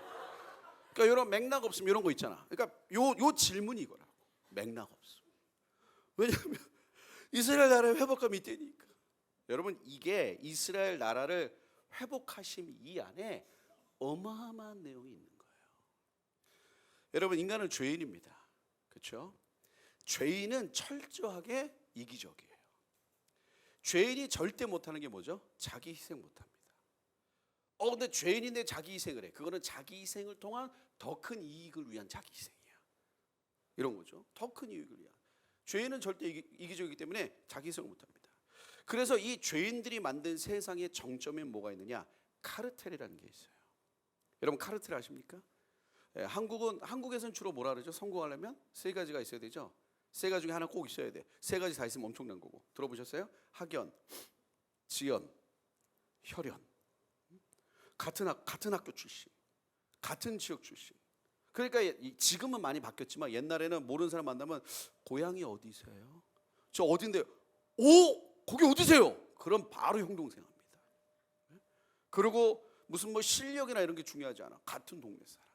A: 그러니까 이런 맥락 없으면 이런 거 있잖아. 그러니까 요 질문이 이거라고. 맥락 없어. 왜냐하면 이스라엘 나라의 회복감이 있다니까. 여러분 이게 이스라엘 나라를 회복하심 이 안에 어마어마한 내용이 있는 거예요. 여러분 인간은 죄인입니다. 그렇죠? 죄인은 철저하게 이기적이에요. 죄인이 절대 못하는 게 뭐죠? 자기 희생 못합니다. 근데 죄인인데 자기 희생을 해. 그거는 자기 희생을 통한 더 큰 이익을 위한 자기 희생이야. 이런 거죠. 더 큰 이익을 위한. 죄인은 절대 이기적이기 때문에 자기 희생을 못합니다. 그래서 이 죄인들이 만든 세상의 정점에 뭐가 있느냐? 카르텔이라는 게 있어요. 여러분 카르텔 아십니까? 한국에서는 주로 뭐라 그러죠? 성공하려면 세 가지가 있어야 되죠. 세 가지 중에 하나 꼭 있어야 돼. 세 가지 다 있으면 엄청난 거고. 들어보셨어요? 학연, 지연, 혈연. 같은 학교 출신, 같은 지역 출신. 그러니까 지금은 많이 바뀌었지만 옛날에는 모르는 사람 만나면 고향이 어디세요? 저 어딘데요? 오, 거기 어디세요? 그럼 바로 형동생합니다. 그리고 무슨 뭐 실력이나 이런 게 중요하지 않아. 같은 동네 사람,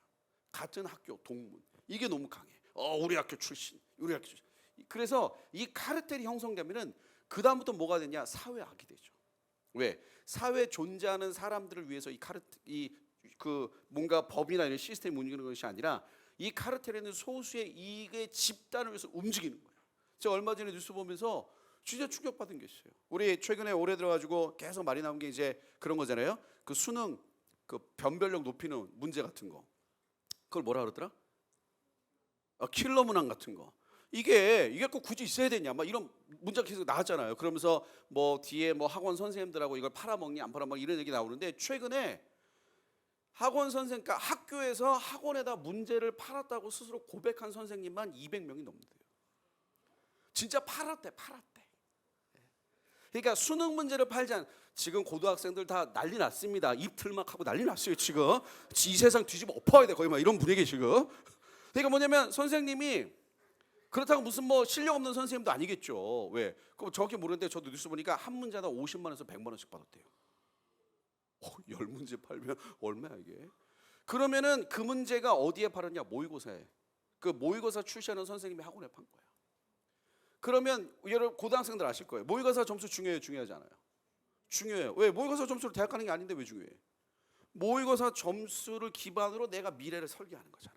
A: 같은 학교 동문. 이게 너무 강해. 우리 학교 출신, 우리 학교 출신. 그래서 이 카르텔이 형성되면은 그 다음부터 뭐가 되냐? 사회악이 되죠. 왜? 사회에 존재하는 사람들을 위해서 뭔가 법이나 이런 시스템이 움직이는 것이 아니라 이 카르텔에는 소수의 이익의 집단을 위해서 움직이는 거예요. 제가 얼마 전에 뉴스 보면서 진짜 충격받은 게 있어요. 우리 최근에 올해 들어가지고 계속 말이 나온 게 이제 그런 거잖아요. 그 수능 그 변별력 높이는 문제 같은 거. 그걸 뭐라 그러더라? 킬러 문항 같은 거. 이게 꼭 굳이 있어야 되냐? 막 이런 문제가 계속 나왔잖아요. 그러면서 뭐 뒤에 뭐 학원 선생님들하고 이걸 팔아먹니 안 팔아먹니 이런 얘기 나오는데 최근에 학원 선생, 그러니까 학교에서 학원에다 문제를 팔았다고 스스로 고백한 선생님만 200명이 넘는데요. 진짜 팔았대. 그러니까 수능 문제를 팔지 않. 지금 고등학생들 다 난리 났습니다. 입틀 막 하고 난리 났어요 지금. 이 세상 뒤집어 엎어야 돼 거의 막 이런 분위기 지금. 그러니까 뭐냐면 선생님이 그렇다고 무슨 뭐 실력 없는 선생님도 아니겠죠. 왜? 그럼 정확히 모르는데 저도 뉴스 보니까 한 문제당 50만 원에서 100만 원씩 받았대요. 10문제 팔면 얼마야 이게? 그러면은 그 문제가 어디에 팔았냐? 모의고사에. 그 모의고사 출시하는 선생님이 학원에 판 거야. 그러면 여러분 고등학생들 아실 거예요. 모의고사 점수 중요해요, 중요하지 않아요? 중요해요. 왜? 모의고사 점수를 대학 가는 게 아닌데 왜 중요해? 모의고사 점수를 기반으로 내가 미래를 설계하는 거잖아.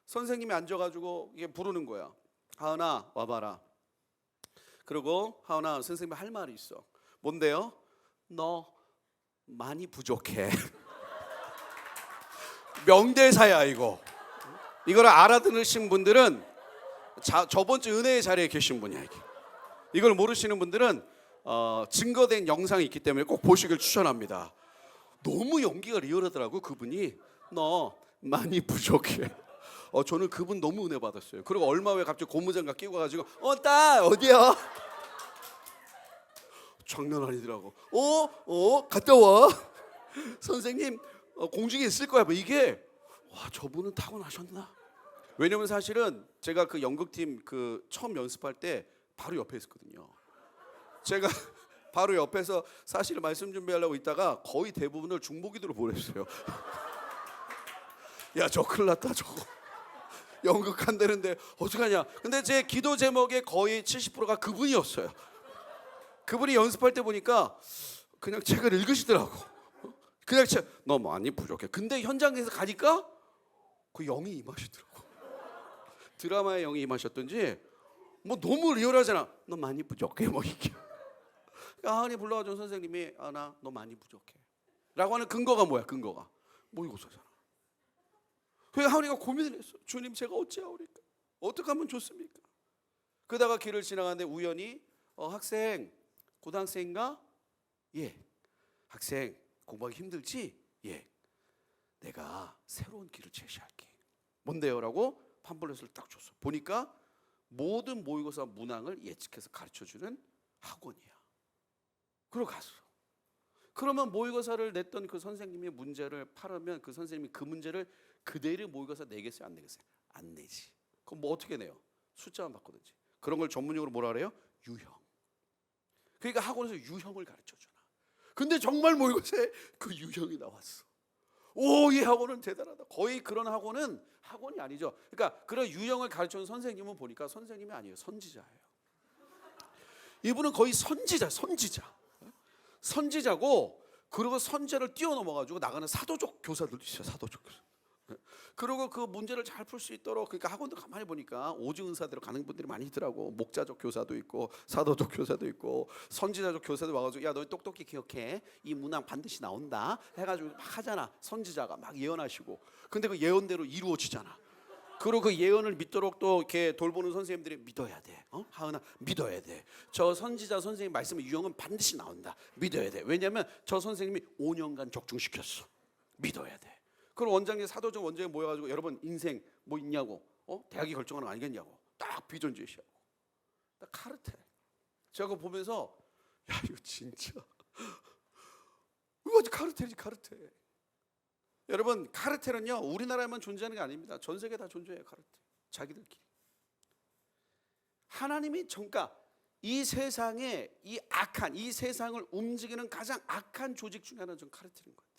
A: 선생님이 앉아가지고 이게 부르는 거야. 하은아 와봐라. 그리고 하은아 선생님이 할 말이 있어. 뭔데요? 너 많이 부족해. 명대사야 이거. 이걸 알아들으신 분들은 저번 주 은혜의 자리에 계신 분이야 이게. 이걸 모르시는 분들은 증거된 영상이 있기 때문에 꼭 보시길 추천합니다. 너무 연기가 리얼하더라고 그분이. 너 많이 부족해. 저는 그분 너무 은혜 받았어요. 그리고 얼마 후에 갑자기 고무장갑 끼고 가지고 딸 어디야? 장난 아니더라고. 갔다 와. 선생님 공중에 있을 거야. 뭐 이게 와 저분은 타고나셨나? 왜냐면 사실은 제가 그 연극팀 그 처음 연습할 때 바로 옆에 있었거든요. 제가 바로 옆에서 사실 말씀 준비하려고 있다가 거의 대부분을 중보기도로 보냈어요. 야 저 큰일 났다 저거. 연극 한다는데 어떡하냐. 근데 제 기도 제목의 거의 70%가 그분이었어요. 그분이 연습할 때 보니까 그냥 책을 읽으시더라고. 그냥 너 많이 부족해. 근데 현장에서 가니까 그 영이 임하시더라고. 드라마의 영이 임하셨던지 뭐 너무 리얼하잖아. 너 많이 부족해 뭐 이게. 하은이 불러가지고 선생님이 나 너 많이 부족해 라고 하는 근거가 뭐야? 근거가 모의고사잖아. 그러니까 하은이가 고민을 했어. 주님 제가 어찌하오리까? 어떻게 하면 좋습니까? 그러다가 길을 지나가는데 우연히 학생 고등학생인가? 예. 학생 공부하기 힘들지? 예. 내가 새로운 길을 제시할게. 뭔데요? 라고 팜플렛을 딱 줬어. 보니까 모든 모의고사 문항을 예측해서 가르쳐주는 학원이야. 그러고 갔어. 그러면 모의고사를 냈던 그 선생님이 문제를 팔으면 그 선생님이 그 문제를 그대로 모의고사 내겠어요? 안 내겠어요? 안 내지. 그럼 뭐 어떻게 내요? 숫자만 바꾸든지. 그런 걸 전문용어로 뭐라 그래요? 유형. 그러니까 학원에서 유형을 가르쳐주나. 근데 정말 모의고사에 그 유형이 나왔어. 오, 이 학원은 대단하다. 거의 그런 학원은 학원이 아니죠. 그러니까 그런 유형을 가르쳐주는 선생님은 보니까 선생님이 아니에요. 선지자예요. 이분은 거의 선지자고 그리고 선지자를 뛰어넘어가지고 나가는 사도적 교사들도 있어요. 사도적 교사. 그리고 그 문제를 잘 풀 수 있도록 그러니까 학원도 가만히 보니까 오중은사대로 가는 분들이 많이 있더라고. 목자적 교사도 있고 사도적 교사도 있고 선지자적 교사도 와가지고 야 너 똑똑히 기억해. 이 문항 반드시 나온다 해가지고 막 하잖아. 선지자가 막 예언하시고 근데 그 예언대로 이루어지잖아. 그리고 그 예언을 믿도록 또 이렇게 돌보는 선생님들이 믿어야 돼. 하은아 믿어야 돼. 저 선지자 선생님 말씀의 유형은 반드시 나온다. 믿어야 돼. 왜냐하면 저 선생님이 5년간 적중시켰어. 믿어야 돼. 그럼 원장님 사도적 원장이 모여가지고 여러분 인생 뭐 있냐고 대학이 결정하는 거 아니겠냐고 딱 비전 제시하고 딱 카르텔. 제가 그거 보면서 야 이거 진짜 이거 카르텔이지 카르텔. 여러분 카르텔은요 우리나라에만 존재하는 게 아닙니다. 전 세계 다 존재해요. 카르텔 자기들끼리. 하나님이 그러니까 이 세상에 이 악한 이 세상을 움직이는 가장 악한 조직 중에 하나는 전 카르텔인 것 같아요.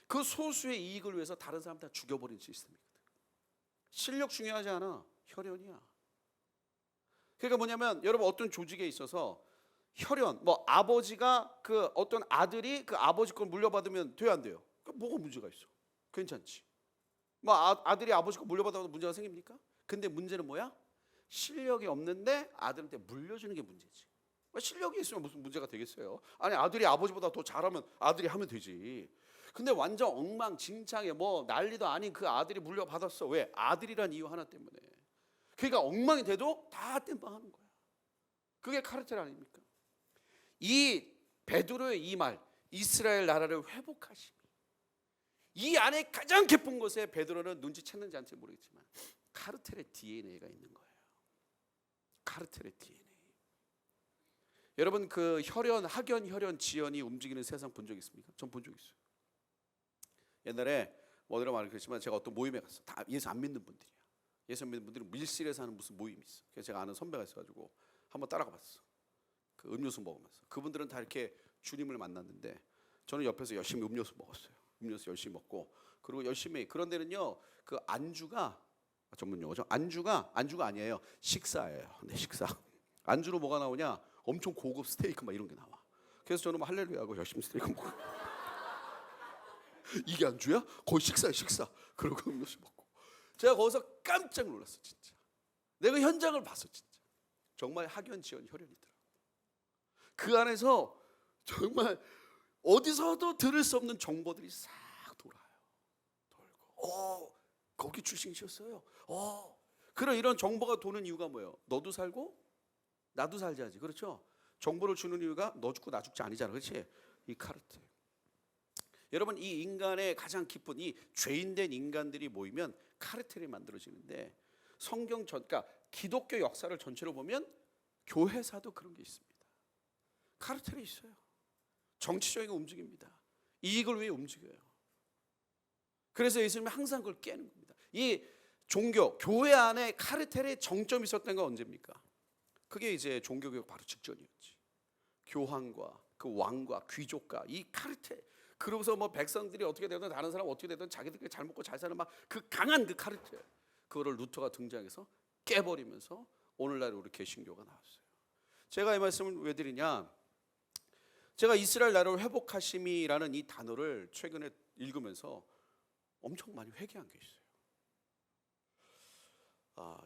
A: 그 소수의 이익을 위해서 다른 사람 다 죽여버리는 시스템이거든. 실력 중요하지 않아. 혈연이야. 그러니까 뭐냐면 여러분 어떤 조직에 있어서 혈연 뭐 아버지가 그 어떤 아들이 그 아버지 걸 물려받으면 돼요 안 돼요? 그러니까 뭐가 문제가 있어? 괜찮지. 뭐 아들이 아버지 걸 물려받아도 문제가 생깁니까? 근데 문제는 뭐야? 실력이 없는데 아들한테 물려주는 게 문제지. 실력이 있으면 무슨 문제가 되겠어요? 아니 아들이 아버지보다 더 잘하면 아들이 하면 되지. 근데 완전 엉망진창에 뭐 난리도 아닌 그 아들이 물려받았어. 왜? 아들이란 이유 하나 때문에. 그러니까 엉망이 돼도 다 땜빵하는 거야. 그게 카르텔 아닙니까? 이 베드로의 이 말, 이스라엘 나라를 회복하심이 이 안에 가장 깊은 곳에 베드로는 눈치챘는지 안 모르겠지만 카르텔의 DNA가 있는 거예요. 카르텔의 DNA. 여러분 그 혈연, 학연, 혈연, 지연이 움직이는 세상 본 적 있습니까? 전 본 적 있어요. 옛날에 뭐라고 말을 그랬지만 제가 어떤 모임에 갔어. 다 예수 안 믿는 분들이야. 예수 안 믿는 분들이 밀실에서 하는 무슨 모임이 있어. 그래서 제가 아는 선배가 있어가지고 한번 따라가 봤어. 그 음료수 먹으면서 그분들은 다 이렇게 주님을 만났는데 저는 옆에서 열심히 음료수 먹었어요. 음료수 열심히 먹고 그리고 열심히 그런 데는요 그 안주가 전문 용어죠. 안주가 아니에요. 식사예요. 네, 식사. 안주로 뭐가 나오냐? 엄청 고급 스테이크 막 이런 게 나와. 그래서 저는 막 할렐루야 하고 열심히 스테이크 먹고 이게 안주야? 거의 식사야 식사. 그러고 음료수 먹고 제가 거기서 깜짝 놀랐어 진짜. 내가 현장을 봤어 진짜. 정말 학연, 지연, 혈연이더라. 그 안에서 정말 어디서도 들을 수 없는 정보들이 싹 돌아요. 돌고, 거기 출신이셨어요. 그런 이런 정보가 도는 이유가 뭐예요? 너도 살고 나도 살자지, 그렇죠? 정보를 주는 이유가 너 죽고 나 죽지 아니잖아, 그렇지? 이 카르텔. 여러분 이 인간의 가장 깊은 이 죄인된 인간들이 모이면 카르텔이 만들어지는데 성경 그러니까 기독교 역사를 전체로 보면 교회사도 그런 게 있습니다. 카르텔이 있어요. 정치적인 거 움직입니다. 이익을 위해 움직여요. 그래서 예수님이 항상 그걸 깨는 겁니다. 이 종교, 교회 안에 카르텔의 정점이 있었던 건 언제입니까? 그게 이제 종교개혁 바로 직전이었지. 교황과 그 왕과 귀족과 이 카르텔. 그러고서 뭐 백성들이 어떻게 되든 다른 사람 어떻게 되든 자기들끼리 잘 먹고 잘 사는 막 그 강한 그 카르텔. 그거를 루터가 등장해서 깨버리면서 오늘날 우리 개신교가 나왔어요. 제가 이 말씀을 왜 드리냐? 제가 이스라엘 나라를 회복하심이라는 이 단어를 최근에 읽으면서 엄청 많이 회개한 게 있어요.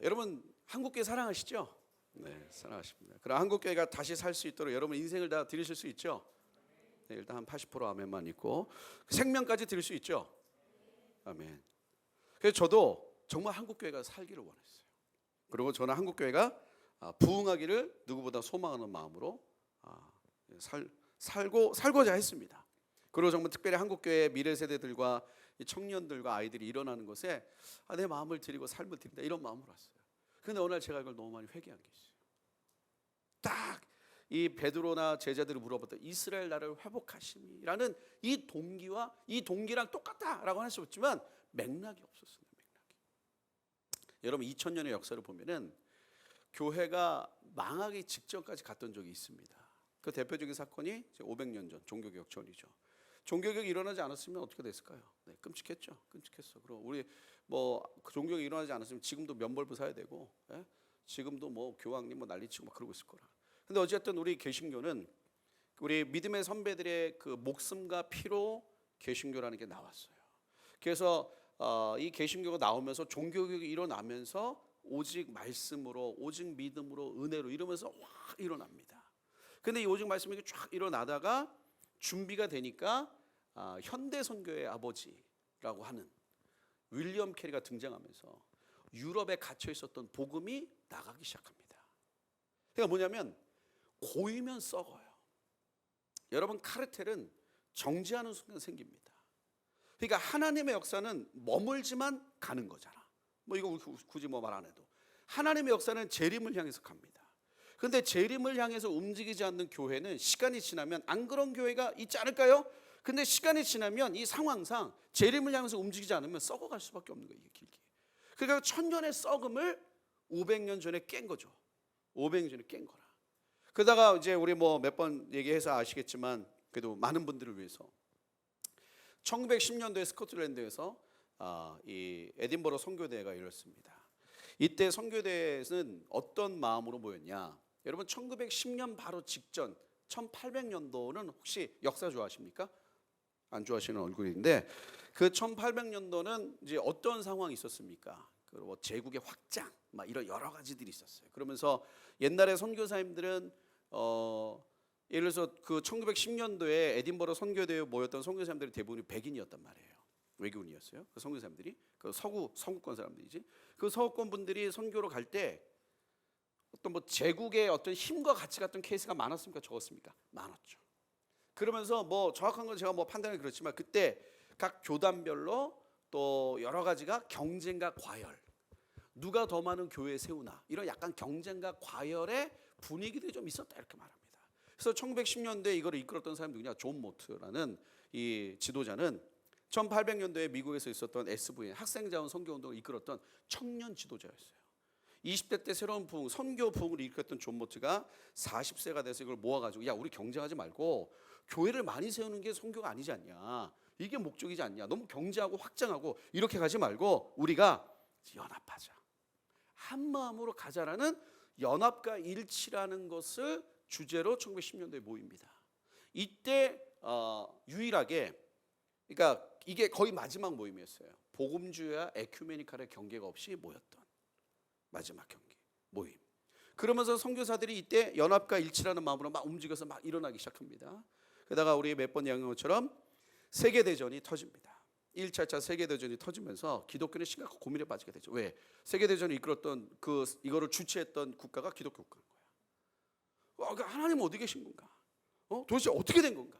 A: 여러분 한국교회 사랑하시죠? 네, 사랑하십니다. 그럼 한국교회가 다시 살 수 있도록 여러분 인생을 다 드리실 수 있죠? 네, 일단 한 80% 아멘만 있고 생명까지 드릴 수 있죠? 아멘. 그래서 저도 정말 한국교회가 살기를 원했어요. 그리고 저는 한국교회가 부흥하기를 누구보다 소망하는 마음으로 살고자 했습니다. 그리고 정말 특별히 한국교회 미래 세대들과 청년들과 아이들이 일어나는 것에 내 마음을 드리고 삶을 드린다 이런 마음으로 왔어요. 그런데 어느 날 제가 이걸 너무 많이 회개한 게 있어요. 딱 이 베드로나 제자들이 물어봤던 이스라엘 나라를 회복하심이라는 이 동기와 이 동기랑 똑같다라고 할 수 없지만 맥락이 없었어요. 맥락이. 여러분 2000년의 역사를 보면은 교회가 망하기 직전까지 갔던 적이 있습니다. 그 대표적인 사건이 500년 전 종교개혁 전이죠. 종교개혁이 일어나지 않았으면 어떻게 됐을까요? 네, 끔찍했죠. 끔찍했어. 그럼 우리 뭐 종교개혁이 일어나지 않았으면 지금도 면벌부 사야 되고, 지금도 뭐 교황님 뭐 난리치고 막 그러고 있을 거라. 근데 어쨌든 우리 개신교는 우리 믿음의 선배들의 그 목숨과 피로 개신교라는 게 나왔어요. 그래서 이 개신교가 나오면서 종교개혁이 일어나면서 오직 말씀으로, 오직 믿음으로, 은혜로 이러면서 확 일어납니다. 근데 이 오직 말씀이 쫙 일어나다가 준비가 되니까 현대 선교의 아버지라고 하는 윌리엄 캐리가 등장하면서 유럽에 갇혀 있었던 복음이 나가기 시작합니다. 그러니까 뭐냐면 고이면 썩어요. 여러분 카르텔은 정지하는 순간 생깁니다. 그러니까 하나님의 역사는 머물지만 가는 거잖아. 뭐 이거 굳이 뭐 말 안 해도 하나님의 역사는 재림을 향해서 갑니다. 그런데 재림을 향해서 움직이지 않는 교회는 시간이 지나면 안 그런 교회가 있지 않을까요? 근데 시간이 지나면 이 상황상 재림을 향해서 움직이지 않으면 썩어갈 수밖에 없는 거예요. 이게 길게. 그러니까 천년의 썩음을 500년 전에 깬 거죠. 500년 전에 깬 거라. 그러다가 이제 우리 뭐 몇 번 얘기해서 아시겠지만 그래도 많은 분들을 위해서 1910년도에 스코틀랜드에서 이 에딘버러 선교대회가 열렸습니다. 이때 선교대회는 어떤 마음으로 모였냐? 여러분 1910년 바로 직전 1800년도는 혹시 역사 좋아하십니까? 안 좋아하시는 얼굴인데 그 1800년도는 이제 어떤 상황이 있었습니까? 그리고 제국의 확장, 막 이런 여러 가지들이 있었어요. 그러면서 옛날에 선교사님들은 예를 들어서 그 1910년도에 에딘버러 선교대회에 모였던 선교사님들이 대부분이 백인이었단 말이에요. 외국인이었어요. 그 선교사님들이 그 서구권 사람들이지. 그 서구권 분들이 선교로 갈 때 어떤 뭐 제국의 어떤 힘과 가치 같은 케이스가 많았습니까? 적었습니까? 많았죠. 그러면서 뭐 정확한 건 제가 뭐 판단이 그렇지만 그때 각 교단별로 또 여러 가지가 경쟁과 과열, 누가 더 많은 교회 세우나 이런 약간 경쟁과 과열의 분위기들이 좀 있었다 이렇게 말합니다. 그래서 1910년대에 이걸 이끌었던 사람이 누구냐? 존 모트라는 이 지도자는 1800년도에 미국에서 있었던 SVN 학생자원 선교운동을 이끌었던 청년 지도자였어요. 20대 때 새로운 부흥, 선교 부흥을 일으켰던 존 모트가 40세가 돼서 이걸 모아가지고 야 우리 경쟁하지 말고 교회를 많이 세우는 게 선교가 아니지 않냐, 이게 목적이지 않냐, 너무 경제하고 확장하고 이렇게 가지 말고 우리가 연합하자, 한 마음으로 가자라는 연합과 일치라는 것을 주제로 1910년도에 모입니다. 이때 유일하게, 그러니까 이게 거의 마지막 모임이었어요. 복음주의와 에큐메니칼의 경계가 없이 모였던 마지막 경계 모임. 그러면서 선교사들이 이때 연합과 일치라는 마음으로 막 움직여서 막 일어나기 시작합니다. 게다가 우리 몇 번 이야기한 것처럼 세계대전이 터집니다. 1차 세계대전이 터지면서 기독교는 심각한 고민에 빠지게 되죠. 왜? 세계대전을 이끌었던 이거를 주최했던 국가가 기독교 국가인 거야. 그러니까 하나님은 어디 계신 건가? 도대체 어떻게 된 건가?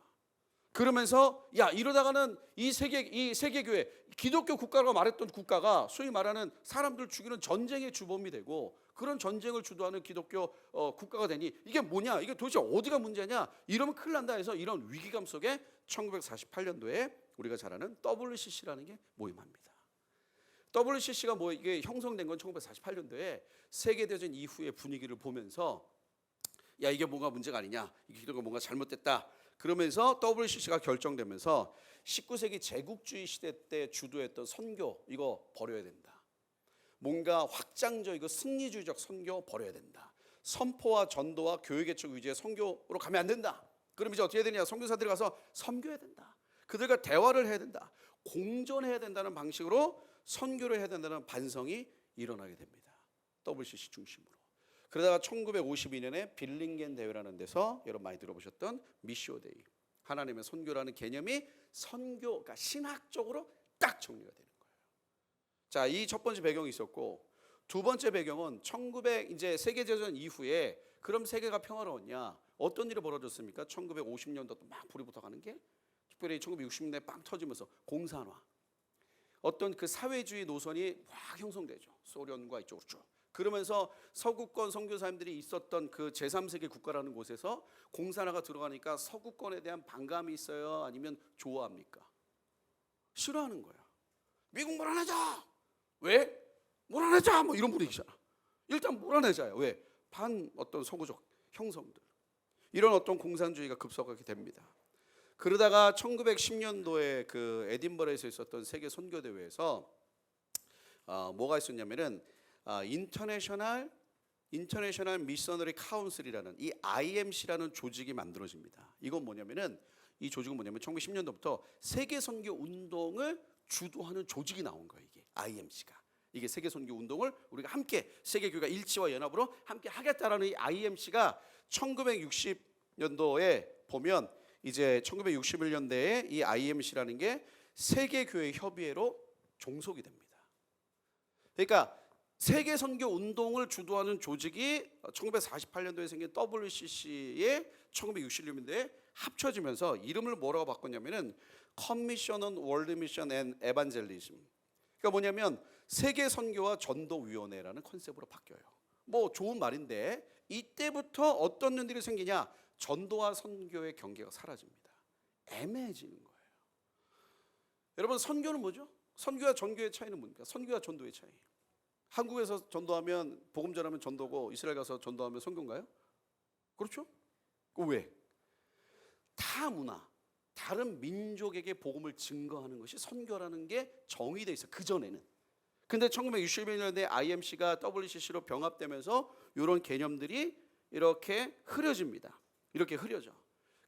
A: 그러면서 야 이러다가는 이 세계교회 기독교 국가라고 말했던 국가가 소위 말하는 사람들 죽이는 전쟁의 주범이 되고 그런 전쟁을 주도하는 기독교 국가가 되니 이게 뭐냐, 이게 도대체 어디가 문제냐, 이러면 큰일 난다 해서 이런 위기감 속에 1948년도에 우리가 잘 아는 WCC라는 게 모임합니다. WCC가 이게 형성된 건 1948년도에 세계대전 이후의 분위기를 보면서 야 이게 뭔가 문제가 아니냐, 이게 뭔가 잘못됐다 그러면서 WCC가 결정되면서 19세기 제국주의 시대 때 주도했던 선교 이거 버려야 된다, 뭔가 확장적이고 승리주의적 선교 버려야 된다, 선포와 전도와 교회개척 위주의 선교로 가면 안 된다. 그럼 이제 어떻게 해야 되냐, 선교사들이 가서 선교해야 된다, 그들과 대화를 해야 된다, 공존해야 된다는 방식으로 선교를 해야 된다는 반성이 일어나게 됩니다. WCC 중심으로. 그러다가 1952년에 빌링겐 대회라는 데서 여러분 많이 들어보셨던 미시오 데이, 하나님의 선교라는 개념이 선교, 그러니까 신학적으로 딱 정리가 되는 거예요. 자, 이 첫 번째 배경이 있었고, 두 번째 배경은 1900 이제 세계대전 이후에 그럼 세계가 평화로웠냐? 어떤 일이 벌어졌습니까? 1950년도 막 불이 붙어가는 게, 특별히 1960년대 빵 터지면서 공산화, 어떤 그 사회주의 노선이 확 형성되죠. 소련과 이쪽으로 쭉. 그러면서 서구권 선교사님들이 있었던 그 제3세계 국가라는 곳에서 공산화가 들어가니까 서구권에 대한 반감이 있어요? 아니면 좋아합니까? 싫어하는 거야. 미국 몰아내자! 왜? 몰아내자! 뭐 이런 분위기잖아. 일단 몰아내자요. 왜? 반 어떤 서구적 형성들. 이런 어떤 공산주의가 급속하게 됩니다. 그러다가 1910년도에 그 에딘버러에서 있었던 세계 선교대회에서 뭐가 있었냐면은 인터내셔널 미셔너리 카운슬이라는 이 IMC라는 조직이 만들어집니다. 이건 뭐냐면은, 이 조직은 뭐냐면 1910년도부터 세계 선교 운동을 주도하는 조직이 나온 거예요. 이게 IMC가. 이게 세계 선교 운동을 우리가 함께 세계 교회가 일치와 연합으로 함께 하겠다라는 이 IMC가 1960년도에 보면 이제 1961년대에 이 IMC라는 게 세계 교회 협의회로 종속이 됩니다. 그러니까 세계 선교 운동을 주도하는 조직이 1948년도에 생긴 WCC에 1960년대에 합쳐지면서 이름을 뭐라고 바꿨냐면은 Commission on World Mission and Evangelism. 그러니까 뭐냐면 세계 선교와 전도 위원회라는 컨셉으로 바뀌어요. 뭐 좋은 말인데 이때부터 어떤 일들이 생기냐? 전도와 선교의 경계가 사라집니다. 애매해지는 거예요. 여러분, 선교는 뭐죠? 선교와 전교의 차이는 뭡니까? 선교와 전도의 차이. 한국에서 전도하면, 복음 전하면 전도고, 이스라엘 가서 전도하면 선교인가요? 그렇죠? 왜? 타 문화, 다른 민족에게 복음을 증거하는 것이 선교라는 게 정의되어 있어요. 그전에는. 근데 1961년에 IMC가 WCC로 병합되면서 이런 개념들이 이렇게 흐려집니다. 이렇게 흐려져.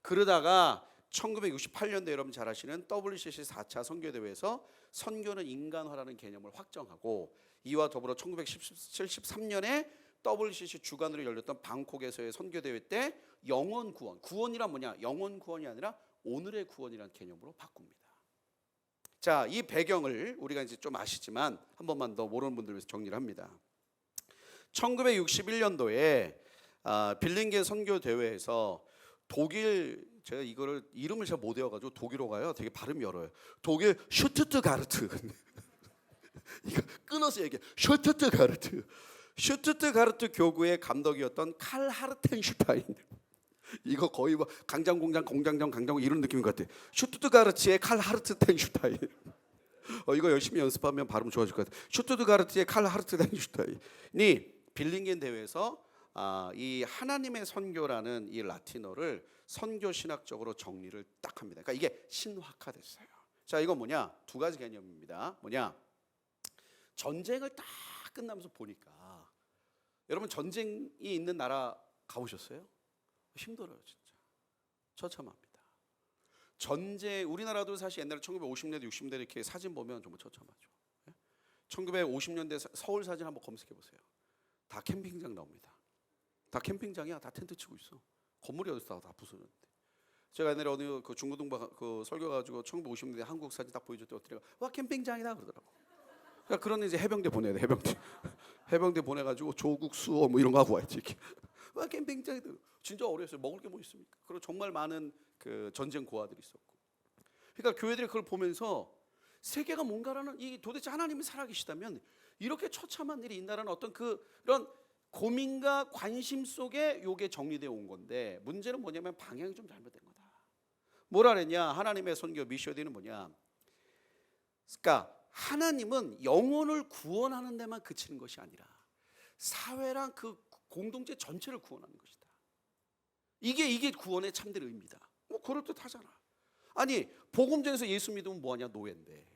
A: 그러다가 1968년도에 여러분 잘 아시는 WCC 4차 선교대회에서 선교는 인간화라는 개념을 확정하고, 이와 더불어 1973년에 WCC 주관으로 열렸던 방콕에서의 선교대회 때 영원 구원, 구원이란 뭐냐? 영원 구원이 아니라 오늘의 구원이라는 개념으로 바꿉니다. 자, 이 배경을 우리가 이제 좀 아시지만 한 번만 더 모르는 분들 위해서 정리를 합니다. 1961년도에 빌링겐 선교대회에서 독일 제가 이거를 이름을 잘 못 외워가지고 독일어 가요. 되게 발음이 어려워요. 독일 슈투트가르트. 이거 끊어서 얘기해. 슈투트가르트. 슈투트가르트 교구의 감독이었던 칼 하르텐슈타인. 이거 거의 뭐 강장공장 공장장 강장 이런 느낌인 것 같아. 슈투트가르트의 칼 하르텐슈타인. 이거 열심히 연습하면 발음 좋아질 것 같아. 슈투트가르트의 칼 하르텐슈타인이 빌링겐 대회에서 이 하나님의 선교라는 이 라틴어를 선교 신학적으로 정리를 딱 합니다. 그러니까 이게 신학화됐어요. 자, 이건 뭐냐? 두 가지 개념입니다. 뭐냐? 전쟁을 딱 끝나면서 보니까 여러분 전쟁이 있는 나라 가보셨어요? 힘들어요, 진짜. 처참합니다. 전쟁 우리나라도 사실 옛날에 1950년대 60년대 이렇게 사진 보면 정말 처참하죠. 1950년대 서울 사진 한번 검색해 보세요. 다 캠핑장 나옵니다. 다 캠핑장이야. 다 텐트 치고 있어. 건물이 어디서 다 부서졌는데. 제가 옛날에 어느 그 중고등부 그 설교 가지고 1950년대 한국 사진 딱 보여줬더니 어떻게 와 캠핑장이다 그러더라고. 그러니까 그런 이제 해병대 보내야 돼. 해병대 보내가지고 조국 수호 뭐 이런 거 하고 와야지. 와 캠핑장이다. 진짜 어려웠어요. 먹을 게 뭐 있습니까? 그리고 정말 많은 그 전쟁 고아들이 있었고. 그러니까 교회들이 그걸 보면서 세계가 뭔가라는 이 도대체 하나님이 살아계시다면 이렇게 처참한 일이 있나라는 어떤 그런 고민과 관심 속에 요게 정리되어 온 건데 문제는 뭐냐면 방향이 좀 잘못된 거다. 뭐라 그랬냐? 하나님의 선교 미션은 뭐냐? 그러니까 하나님은 영혼을 구원하는 데만 그치는 것이 아니라 사회랑 그 공동체 전체를 구원하는 것이다. 이게 구원의 참된 의미다. 뭐 그럴듯하잖아. 아니 복음전에서 예수 믿으면 뭐하냐? 노예인데.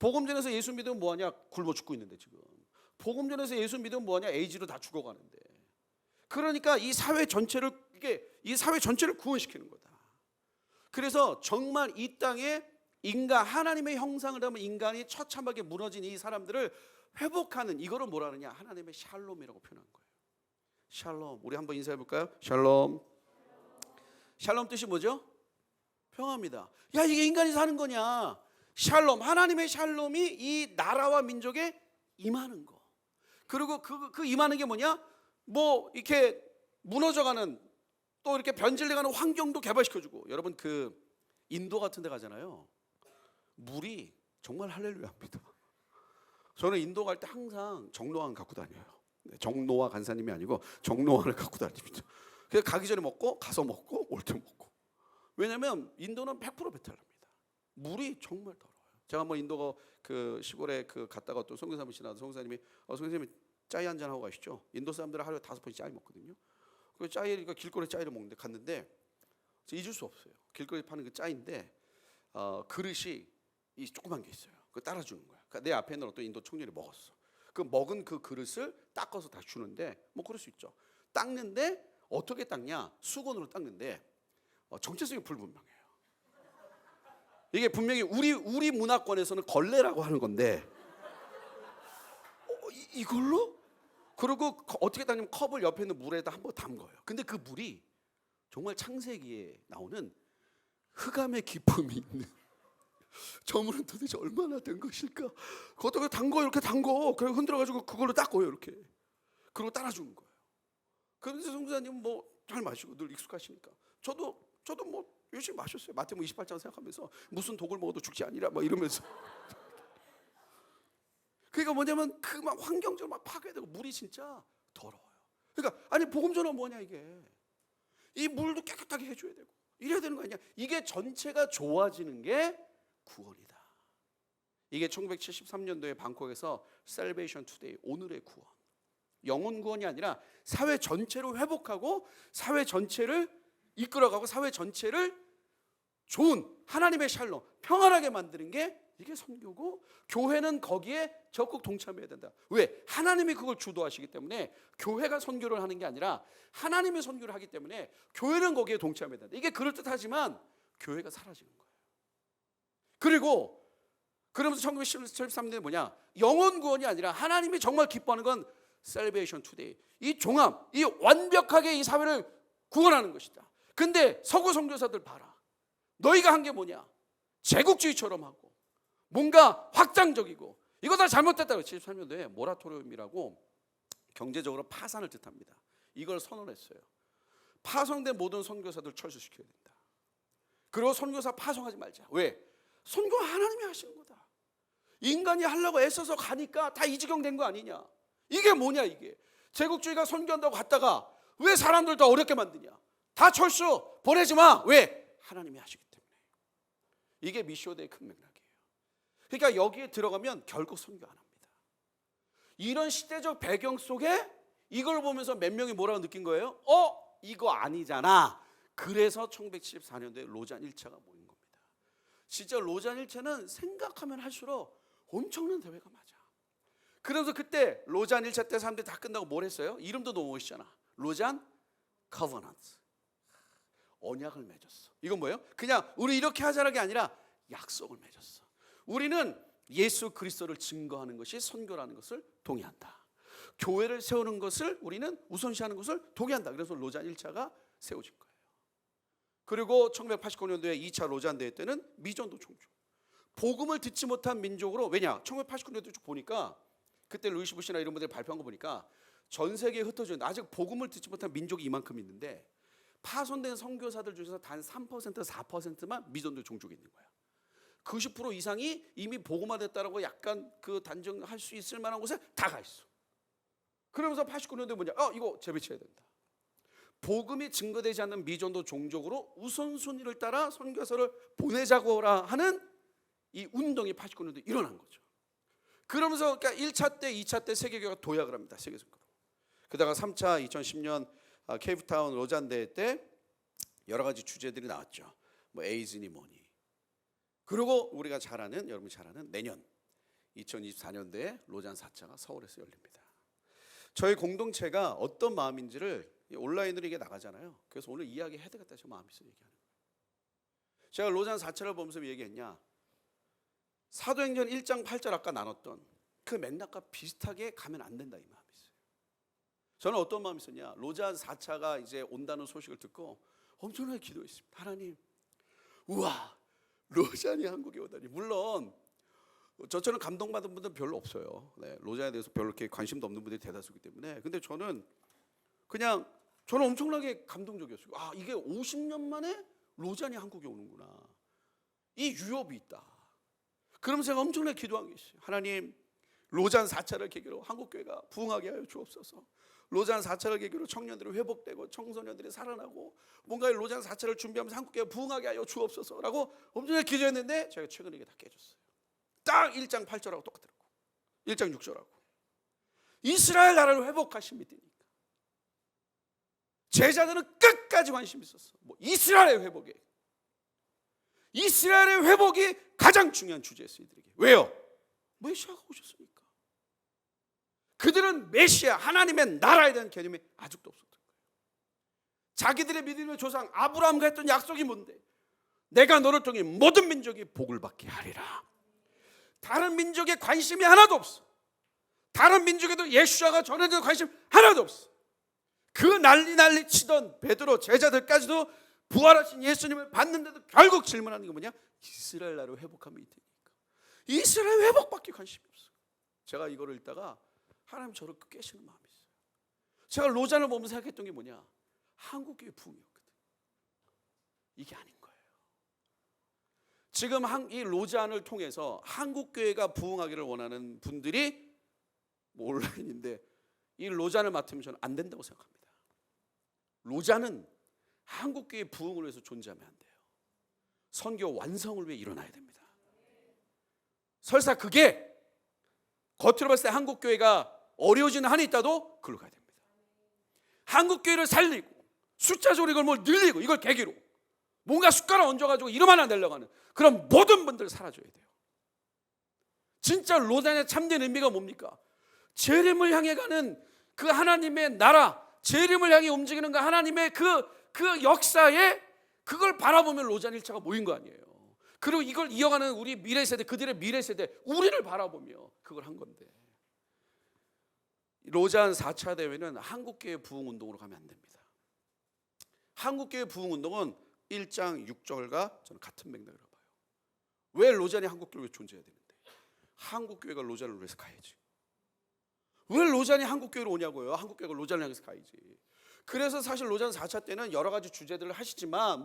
A: 복음전에서 예수 믿으면 뭐하냐? 굶어 죽고 있는데 지금. 복음전에서 예수 믿으면 뭐하냐? 에이즈로 다 죽어가는데. 그러니까 이 사회 전체를 구원시키는 거다. 그래서 정말 이 땅에 인간 하나님의 형상을 담은 인간이 처참하게 무너진 이 사람들을 회복하는 이거를 뭐라 하느냐? 하나님의 샬롬이라고 표현한 거예요. 샬롬. 우리 한번 인사해 볼까요? 샬롬. 샬롬 뜻이 뭐죠? 평화입니다. 야 이게 인간이 사는 거냐? 샬롬. 하나님의 샬롬이 이 나라와 민족에 임하는 거. 그리고 그 임하는 게 뭐냐? 뭐 이렇게 무너져가는 또 이렇게 변질돼가는 환경도 개발시켜주고. 여러분 그 인도 같은 데 가잖아요. 물이 정말 할렐루야입니다. 저는 인도 갈 때 항상 정로왕 갖고 다녀요. 정로와 간사님이 아니고 정로왕을 갖고 다닙니다. 그래서 가기 전에 먹고 가서 먹고 올 때 먹고. 왜냐하면 인도는 100% 배탈납니다. 물이 정말 더러워요. 제가 한번 인도 그 시골에 그 갔다가 또 선교사님 지나서 선교사님이 선교사님이 짜이 한잔 하고 가시죠. 인도 사람들은 하루에 5번씩 짜이 먹거든요. 그 짜이가 길거리 짜이를 먹는데 갔는데 잊을 수 없어요. 길거리 파는 그 짜이인데 그릇이 이 조그만 게 있어요. 그거 따라주는 거야. 그러니까 내 앞에 있는 어떤 인도 청년이 먹었어. 그 먹은 그 그릇을 닦아서 다 주는데 뭐 그럴 수 있죠. 닦는데 어떻게 닦냐? 수건으로 닦는데 정체성이 불분명해요. 이게 분명히 우리 문화권에서는 걸레라고 하는 건데 이걸로? 그리고 어떻게 닦냐면 컵을 옆에 있는 물에다 한번 담궈요. 근데 그 물이 정말 창세기에 나오는 흑암의 기품이 있는 저 물은 도대체 얼마나 된 것일까? 그것도 담궈 이렇게 담궈. 그리고 흔들어가지고 그걸로 닦아요 이렇게. 그리고 따라주는 거예요. 그런데 성도사님은 뭐 잘 마시고 늘 익숙하시니까 저도 뭐 열심히 마셨어요. 마태복음 28장 생각하면서 무슨 독을 먹어도 죽지 아니라 막 이러면서. 그러니까 뭐냐면 그 막 환경적으로 막 파괴되고 물이 진짜 더러워요. 그러니까 아니 복음 전환 뭐냐 이게. 이 물도 깨끗하게 해줘야 되고 이래야 되는 거 아니야. 이게 전체가 좋아지는 게 구원이다. 이게 1973년도에 방콕에서 Salvation Today 오늘의 구원. 영혼 구원이 아니라 사회 전체를 회복하고 사회 전체를 이끌어가고 사회 전체를 좋은 하나님의 샬롬 평안하게 만드는 게 이게 선교고 교회는 거기에 적극 동참해야 된다. 왜? 하나님이 그걸 주도하시기 때문에 교회가 선교를 하는 게 아니라 하나님이 선교를 하기 때문에 교회는 거기에 동참해야 된다. 이게 그럴듯하지만 교회가 사라지는 거예요. 그리고 그러면서 1973년에 뭐냐? 영혼 구원이 아니라 하나님이 정말 기뻐하는 건 Salvation Today. 이 종합, 이 완벽하게 이 사회를 구원하는 것이다. 근데 서구 선교사들 봐라. 너희가 한 게 뭐냐? 제국주의처럼 하고 뭔가 확장적이고 이거 다 잘못됐다고. 73년도에 모라토리움이라고 경제적으로 파산을 뜻합니다. 이걸 선언했어요. 파송된 모든 선교사들 철수시켜야 된다. 그리고 선교사 파송하지 말자. 왜? 선교 하나님이 하시는 거다. 인간이 하려고 애써서 가니까 다 이 지경 된 거 아니냐. 이게 뭐냐 이게. 제국주의가 선교한다고 갔다가 왜 사람들 더 어렵게 만드냐. 다 철수 보내지 마. 왜? 하나님이 하시기 때문에. 이게 미시오대의 큰 맥락이에요. 그러니까 여기에 들어가면 결국 선교 안 합니다. 이런 시대적 배경 속에 이걸 보면서 몇 명이 뭐라고 느낀 거예요? 이거 아니잖아. 그래서 1974년도에 로잔 1차가 모인 겁니다. 진짜 로잔 1차는 생각하면 할수록 엄청난 대회가 맞아. 그래서 그때 로잔 1차 때 사람들이 다 끝나고 뭘 했어요? 이름도 너무 멋있잖아. 로잔 커버넌트. 언약을 맺었어. 이건 뭐예요? 그냥 우리 이렇게 하자는 게 아니라 약속을 맺었어. 우리는 예수 그리스도를 증거하는 것이 선교라는 것을 동의한다. 교회를 세우는 것을 우리는 우선시하는 것을 동의한다. 그래서 로잔 1차가 세워진 거예요. 그리고 1989년도에 2차 로잔 대회 때는 미전도 총주. 복음을 듣지 못한 민족으로, 왜냐? 1989년도 쭉 보니까 그때 루이스 부시나 이런 분들이 발표한 거 보니까 전 세계에 흩어져 있는 아직 복음을 듣지 못한 민족이 이만큼 있는데 파손된 선교사들 중에서 단 3%, 4%만 미전도 종족이 있는 거야. 90% 이상이 이미 복음화됐다라고 약간 그 단정할 수 있을 만한 곳에 다 가 있어. 그러면서 89년도에 뭐냐? 이거 재배치해야 된다. 복음이 증거되지 않는 미전도 종족으로 우선순위를 따라 선교사를 보내자고라 하는 이 운동이 89년도에 일어난 거죠. 그러면서 그러니까 1차 때, 2차 때 세계교회가 도약을 합니다. 세계선교로. 그다가 3차 2010년 케이프타운 로잔 대회 때 여러 가지 주제들이 나왔죠. 뭐 에이즈니 뭐니. 그리고 우리가 잘 아는, 여러분이 잘 아는 내년 2024년도에 로잔 4차가 서울에서 열립니다. 저희 공동체가 어떤 마음인지를 온라인으로 이게 나가잖아요. 그래서 오늘 이야기해야 되겠다 저 마음이 있어 얘기하는 거예요. 제가 로잔 4차를 보면서 얘기했냐? 사도행전 1장 8절 아까 나눴던 그 맥락과 비슷하게 가면 안 된다 이 마음이 있어요. 저는 어떤 마음이 있었냐? 로잔 4차가 이제 온다는 소식을 듣고 엄청나게 기도했습니다. 하나님, 우와, 로잔이 한국에 오다니. 물론 저처럼 감동받은 분들은 별로 없어요. 네, 로잔에 대해서 별로 이렇게 관심도 없는 분들이 대다수이기 때문에. 근데 저는 엄청나게 감동적이었어요. 이게 50년 만에 로잔이 한국에 오는구나. 이 유업이 있다. 그러면서 제가 엄청나게 기도한 게 있어요. 하나님, 로잔 4차를 계기로 한국교회가 부흥하게 하여 주옵소서. 로잔 4차를 계기로 청년들이 회복되고 청소년들이 살아나고 뭔가 로잔 4차를 준비하면서 한국교회가 부흥하게 하여 주옵소서라고 엄청나게 기도했는데 제가 최근에 이게 다 깨졌어요. 딱 1장 8절하고 똑같더라고. 1장 6절하고. 이스라엘 나라를 회복하신 믿으니까. 제자들은 끝까지 관심이 있었어. 이스라엘의 회복에. 이스라엘의 회복이 가장 중요한 주제였어요. 이들에게. 왜요? 메시아가 오셨으니까. 그들은 메시아, 하나님의 나라에 대한 개념이 아직도 없었던 거예요. 자기들의 믿음의 조상 아브라함과 했던 약속이 뭔데? 내가 너를 통해 모든 민족이 복을 받게 하리라. 다른 민족에 관심이 하나도 없어. 다른 민족에도 예수야가 전해지는 관심 하나도 없어. 그 난리 치던 베드로 제자들까지도 부활하신 예수님을 봤는데도 결국 질문하는 게 뭐냐? 이스라엘 나라를 회복하면 이때니까. 이스라엘 회복밖에 관심이 없어. 제가 이거를 읽다가 하나님 저를 깨시는 마음이 있어요. 제가 로잔을 보면서 생각했던 게 뭐냐? 한국교회 부흥이었거든. 이게 아닌 거예요. 지금 이 로잔을 통해서 한국교회가 부흥하기를 원하는 분들이 온라인인데 이 로잔을 맡으면 저는 안 된다고 생각합니다. 로잔은 한국교회 부흥을 위해서 존재하면 안 돼요. 선교 완성을 위해 일어나야 됩니다. 설사 그게 겉으로 봤을 때 한국교회가 어려워지는 한이 있다도 그걸로 가야 됩니다. 한국교회를 살리고 숫자적으로 이걸 늘리고 이걸 계기로 뭔가 숟가락 얹어가지고 이름 하나 내려고 하는 그런 모든 분들 사라져야 돼요. 진짜 로잔의 참된 의미가 뭡니까? 재림을 향해 가는 그 하나님의 나라, 재림을 향해 움직이는 그 하나님의 그 역사에 그걸 바라보면 로잔 1차가 모인 거 아니에요. 그리고 이걸 이어가는 우리 미래 세대, 그들의 미래 세대, 우리를 바라보며 그걸 한 건데. 로잔 4차 대회는 한국교회 부흥 운동으로 가면 안 됩니다. 한국교회 부흥 운동은 1장 6절과 저는 같은 맥락이라고 봐요. 왜 로잔이 한국교회에 존재해야 되는데? 한국교회가 로잔을 위해서 가야지. 왜 로잔이 한국교회로 오냐고요? 한국교회가 로잔을 향해서 가야지. 그래서 사실 로잔 4차 때는 여러 가지 주제들을 하시지만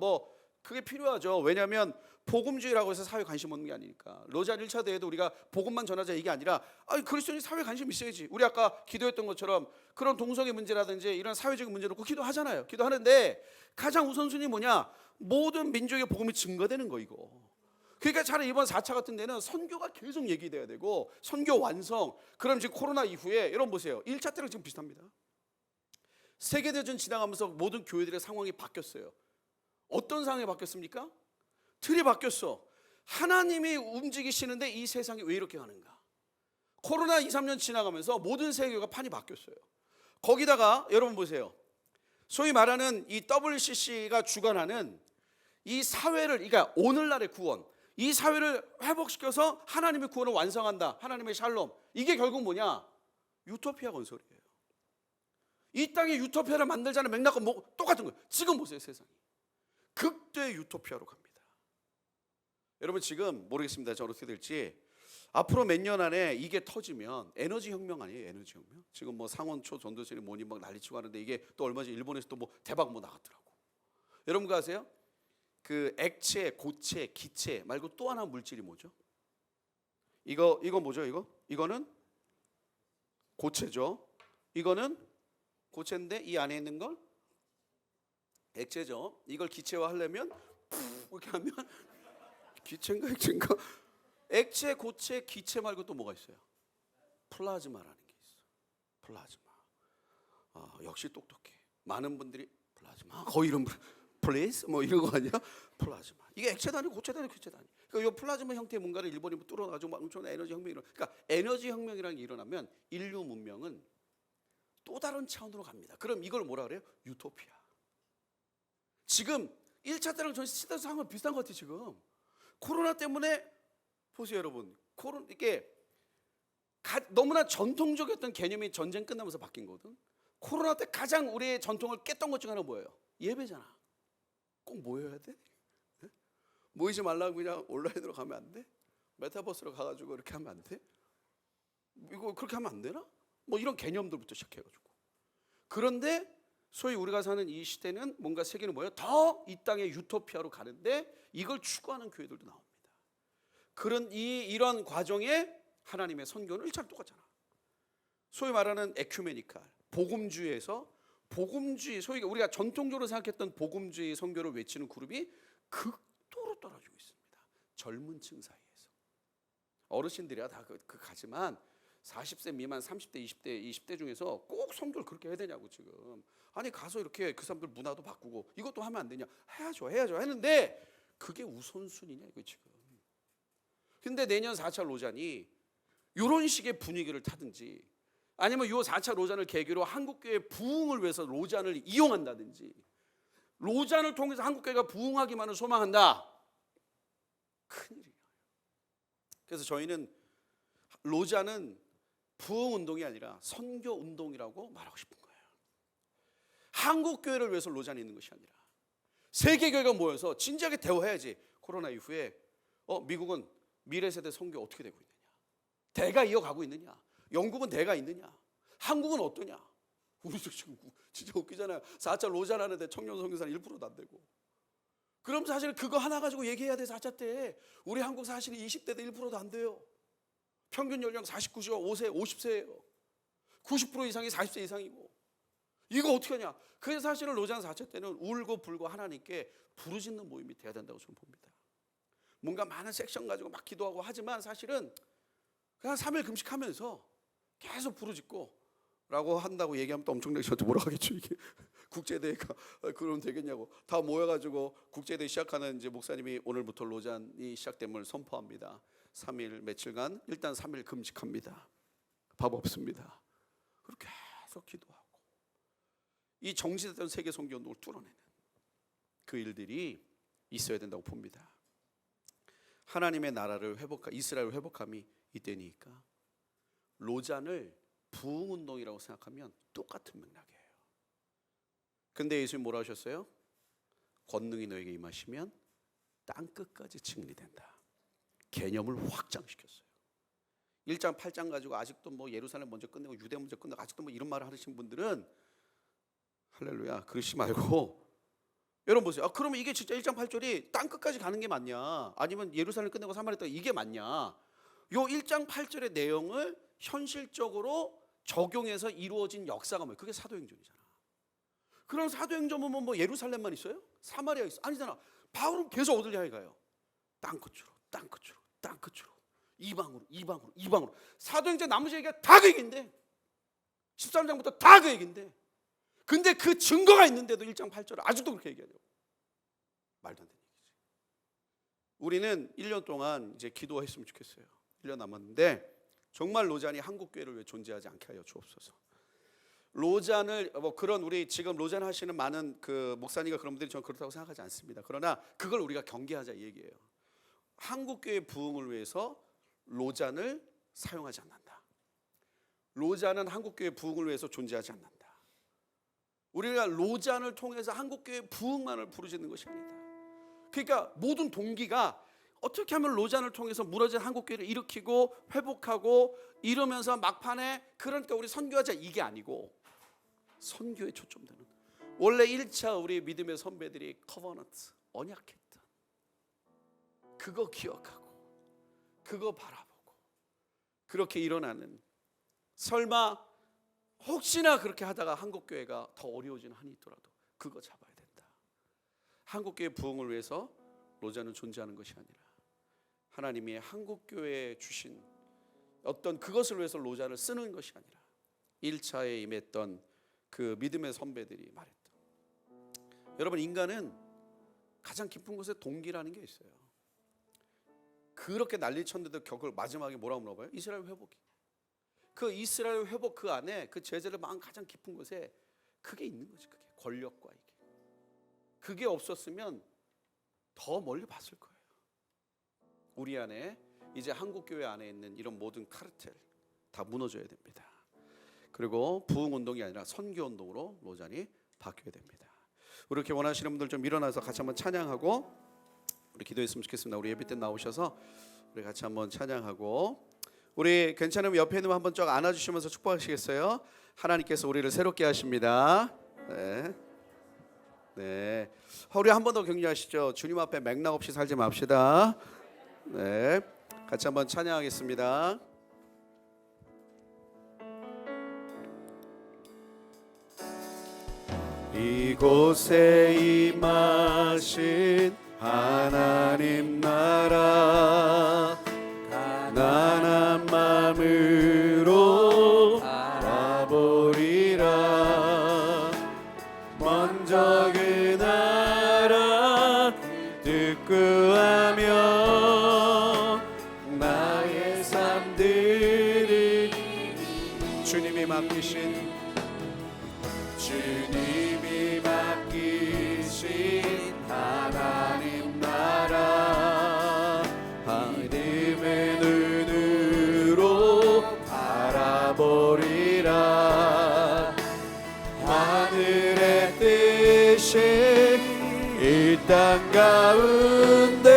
A: 그게 필요하죠. 왜냐하면 복음주의라고 해서 사회 관심 없는 게 아니니까. 로잔 1차 대회도 우리가 복음만 전하자 이게 아니라 그리스도인이 사회 관심 있어야지. 우리 아까 기도했던 것처럼 그런 동성애 문제라든지 이런 사회적인 문제 놓고 기도하잖아요. 기도하는데 가장 우선순위 뭐냐? 모든 민족의 복음이 증거되는 거 이거. 그러니까 차라리 이번 4차 같은 데는 선교가 계속 얘기돼야 되고 선교 완성. 그럼 지금 코로나 이후에 여러분 보세요. 1차 때랑 지금 비슷합니다. 세계대전 지나가면서 모든 교회들의 상황이 바뀌었어요. 어떤 상황이 바뀌었습니까? 틀이 바뀌었어. 하나님이 움직이시는데 이 세상이 왜 이렇게 가는가? 코로나 2, 3년 지나가면서 모든 세계가 판이 바뀌었어요. 거기다가 여러분 보세요. 소위 말하는 이 WCC가 주관하는 이 사회를, 그러니까 오늘날의 구원, 이 사회를 회복시켜서 하나님의 구원을 완성한다. 하나님의 샬롬. 이게 결국 뭐냐? 유토피아 건설이에요. 이 땅에 유토피아를 만들자는 맥락은 똑같은 거예요. 지금 보세요, 세상이. 극도의 유토피아로 갑니다. 여러분 지금 모르겠습니다. 저 어떻게 될지. 앞으로 몇 년 안에 이게 터지면 에너지 혁명 아니에요? 에너지 혁명. 지금 뭐 상온초 전도선이 뭐니 막 난리치고 하는데 이게 또 얼마 전에 일본에서 또 뭐 대박 뭐 나갔더라고. 여러분 그거 아세요? 그 액체, 고체, 기체 말고 또 하나 물질이 뭐죠? 이거 뭐죠? 이거는 고체죠. 이거는 고체인데 이 안에 있는 건 액체죠. 이걸 기체화 하려면 이렇게 하면 기체인가 액체인가? 액체, 고체, 기체 말고 또 뭐가 있어요? 플라즈마라는 게 있어. 플라즈마. 역시 똑똑해. 많은 분들이 플라즈마 거의 이런 플레이스 뭐 이런 거 아니야? 플라즈마. 이게 액체도 아니고 고체도 아니고 기체도 아니고. 그러니까 이 플라즈마 형태의 뭔가를 일본이 뚫어가지고 막 엄청난 에너지 혁명이 일어나. 그러니까 에너지 혁명이라는 게 일어나면 인류 문명은 또 다른 차원으로 갑니다. 그럼 이걸 뭐라 그래요? 유토피아. 지금 1차 때랑 전 시대 상황은 비슷한 것 같아요. 지금 코로나 때문에 보세요 여러분. 이게 너무나 전통적이었던 개념이 전쟁 끝나면서 바뀐 거거든. 코로나 때 가장 우리의 전통을 깼던 것 중 하나가 뭐예요? 예배잖아. 꼭 모여야 돼? 네? 모이지 말라고 그냥 온라인으로 가면 안 돼? 메타버스로 가가지고 이렇게 하면 안 돼? 이거 그렇게 하면 안 되나? 뭐 이런 개념들부터 시작해가지고. 그런데 소위 우리가 사는 이 시대는 뭔가 세계는 뭐예요? 더 이 땅의 유토피아로 가는데 이걸 추구하는 교회들도 나옵니다. 그런 이런 과정에 하나님의 선교는 일차랑 똑같잖아. 소위 말하는 에큐메니칼 복음주의에서 복음주의, 소위 우리가 전통적으로 생각했던 복음주의 선교를 외치는 그룹이 극도로 떨어지고 있습니다. 젊은 층 사이에서. 어르신들이야 다 가지만 40세 미만 30대 20대 중에서 꼭 선교를 그렇게 해야 되냐고 지금. 아니 가서 이렇게 그 사람들 문화도 바꾸고 이것도 하면 안 되냐? 해야죠 했는데 그게 우선순위냐 이거 지금. 근데 내년 4차 로잔이 이런 식의 분위기를 타든지 아니면 이 4차 로잔을 계기로 한국교회 부흥을 위해서 로잔을 이용한다든지 로잔을 통해서 한국교회가 부흥하기만을 소망한다. 큰일이에요. 그래서 저희는 로잔은 부흥운동이 아니라 선교운동이라고 말하고 싶은 거예요. 한국교회를 위해서 로잔이 있는 것이 아니라 세계교회가 모여서 진지하게 대화해야지. 코로나 이후에 미국은 미래세대 선교 어떻게 되고 있느냐, 대가 이어가고 있느냐, 영국은 대가 있느냐, 한국은 어떠냐. 우리도 지금 진짜 웃기잖아요. 4차 로잔 하는데 청년 선교사는 1%도 안 되고. 그럼 사실 그거 하나 가지고 얘기해야 돼. 4차 때 우리 한국 사실은 20대도 1%도 안 돼요. 평균 연령 49.5세 50세예요 90% 이상이 40세 이상이고. 이거 어떻게 하냐. 그래서 사실은 로잔 4차 때는 울고 불고 하나님께 부르짖는 모임이 돼야 된다고 저는 봅니다. 뭔가 많은 섹션 가지고 막 기도하고 하지만 사실은 그냥 3일 금식하면서 계속 부르짖고 라고 한다고 얘기하면 또 엄청나게 저한테 뭐라 하겠죠. 이게 국제대회가 그러면 되겠냐고. 다 모여가지고 국제대회 시작하는 이제 목사님이 오늘부터 로잔이 시작됨을 선포합니다. 3일 며칠간 일단 3일 금식합니다. 밥 없습니다. 그렇게 계속 기도하고 이 정지됐던 세계 선교 운동을 뚫어내는 그 일들이 있어야 된다고 봅니다. 하나님의 나라를 이스라엘을 회복함이 이때니까 로잔을 부흥운동이라고 생각하면 똑같은 맥락이에요. 근데 예수님 뭐라 하셨어요? 권능이 너에게 임하시면 땅끝까지 증인이 된다. 개념을 확장시켰어요. 1장 8장 가지고 아직도 뭐 예루살렘 먼저 끝내고 유대 먼저 끝내고 아직도 뭐 이런 말을 하시는 분들은 할렐루야 그러시 말고 여러분 보세요. 그러면 이게 진짜 1장 8절이 땅 끝까지 가는 게 맞냐, 아니면 예루살렘 끝내고 사마리아 떠 이게 맞냐? 요 1장 8절의 내용을 현실적으로 적용해서 이루어진 역사가 뭐예요? 그게 사도행전이잖아. 그럼 사도행전 보면 뭐 예루살렘만 있어요? 사마리아 있어? 아니잖아. 바울은 계속 어딜 향해 가요? 땅 끝으로, 땅 끝으로, 땅 끝으로, 이방으로, 이방으로, 이방으로. 사도행전 나머지 얘기가 다 그 얘기인데, 13장부터 다 그 얘기인데, 근데 그 증거가 있는데도 1장 8절을 아직도 그렇게 얘기하려고. 말도 안 되는 얘기지. 우리는 1년 동안 이제 기도했으면 좋겠어요. 1년 남았는데 정말 로잔이 한국 교회를 왜 존재하지 않게 하여 주옵소서. 로잔을 뭐 그런 우리 지금 로잔 하시는 많은 그 목사님과 그런 분들이 저는 그렇다고 생각하지 않습니다. 그러나 그걸 우리가 경계하자 이 얘기예요. 한국 교회 부흥을 위해서 로잔을 사용하지 않는다. 로잔은 한국 교회 부흥을 위해서 존재하지 않는다. 우리가 로잔을 통해서 한국교회 부흥만을 부르짖는 것이 아니다. 그러니까 모든 동기가 어떻게 하면 로잔을 통해서 무너진 한국교회를 일으키고 회복하고 이러면서 막판에 그러니까 우리 선교하자 이게 아니고 선교에 초점되는, 원래 1차 우리 믿음의 선배들이 커버넌트 언약했던 그거 기억하고 그거 바라보고 그렇게 일어나는, 설마 혹시나 그렇게 하다가 한국교회가 더 어려워지는 한이 있더라도 그거 잡아야 된다. 한국교회 부흥을 위해서 로잔은 존재하는 것이 아니라 하나님이 한국교회에 주신 어떤 그것을 위해서 로잔을 쓰는 것이 아니라 1차에 임했던 그 믿음의 선배들이 말했던, 여러분 인간은 가장 깊은 곳에 동기라는 게 있어요. 그렇게 난리쳤는데도 결국 마지막에 뭐라고 물어봐요? 이스라엘 회복이. 그 이스라엘 회복 그 안에 그 제자들 마음 가장 깊은 곳에 그게 있는 거지. 그게 권력과 이게. 그게 없었으면 더 멀리 봤을 거예요. 우리 안에 이제 한국교회 안에 있는 이런 모든 카르텔 다 무너져야 됩니다. 그리고 부흥운동이 아니라 선교운동으로 로잔이 바뀌어야 됩니다. 우리 이렇게 원하시는 분들 좀 일어나서 같이 한번 찬양하고 우리 기도했으면 좋겠습니다. 우리 예배 때 나오셔서 우리 같이 한번 찬양하고, 우리 괜찮으면 옆에 있는 분 한번 쫙 안아주시면서 축복하시겠어요? 하나님께서 우리를 새롭게 하십니다. 네. 네. 우리 한 번 더 격려하시죠. 주님 앞에 맥락 없이 살지 맙시다. 네. 같이 한번 찬양하겠습니다. 이곳에 임하신 하나님 나라 가난한 마음으로 바라보리라. 먼저 그 나라 득구하며 나의 삶들을 주님이 맡기신 하나님 나라 하나님의 눈으로 바라보리라. 하늘의 뜻이 이 땅 가운데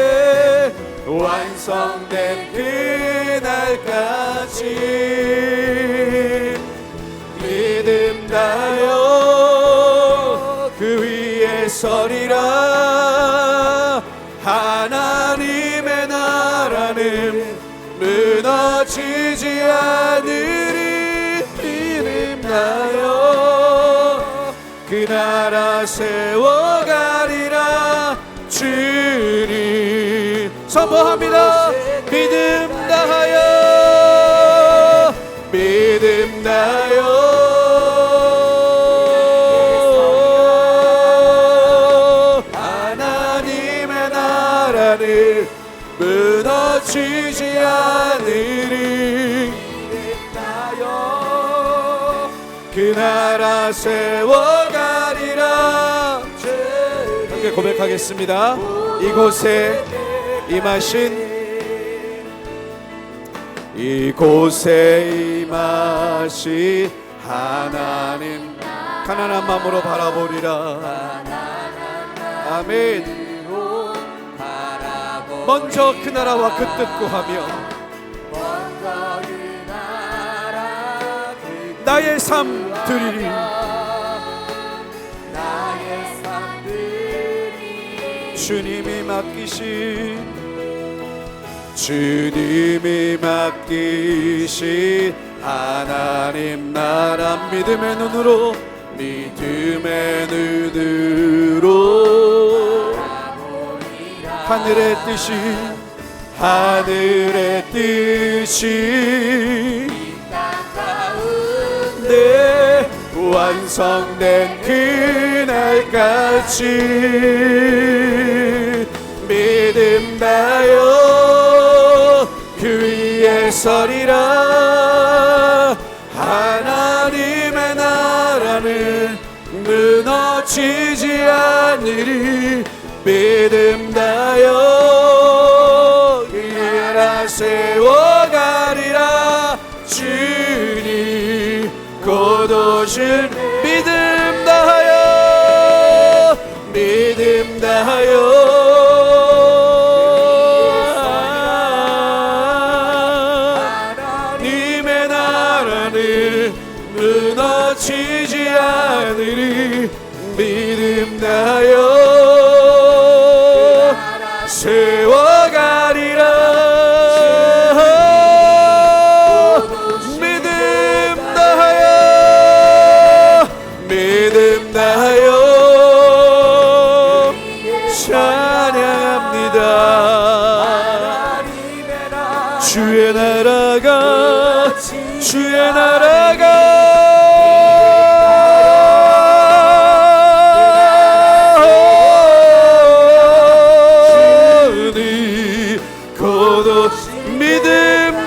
A: 완성된 그날까지 믿음 다여 그 위에 서리라. 하나님의 나라는 무너지지 않으리. 믿음 다여 그 나라 세워가리라. 주님 선포합니다. 믿음 다하여 믿음 다하여 무너지지 않으리. 그 나라 세워가리라. 함께 고백하겠습니다. 이곳에 임하신 이곳에 임하신 하나님 가난한 마음으로 바라보리라. 아멘. 먼저 그 나라와 그 뜻구하며 나의 삶 드리리. 주님이 맡기신 하나님 나라 믿음의 눈으로 하늘의 뜻이 네 완성된 그날까지 믿음 다여 그 위에 서리라. 하나님의 나라는 무너지지 않으리. 믿음 다여 그 나라 세워가리라. 주님 곧 오실 믿음 다하여 하나님의 나라는 무너지지 않으리. 믿음 다하여 세워가리라. 찬양합니다. 주의 나라가 고도 믿음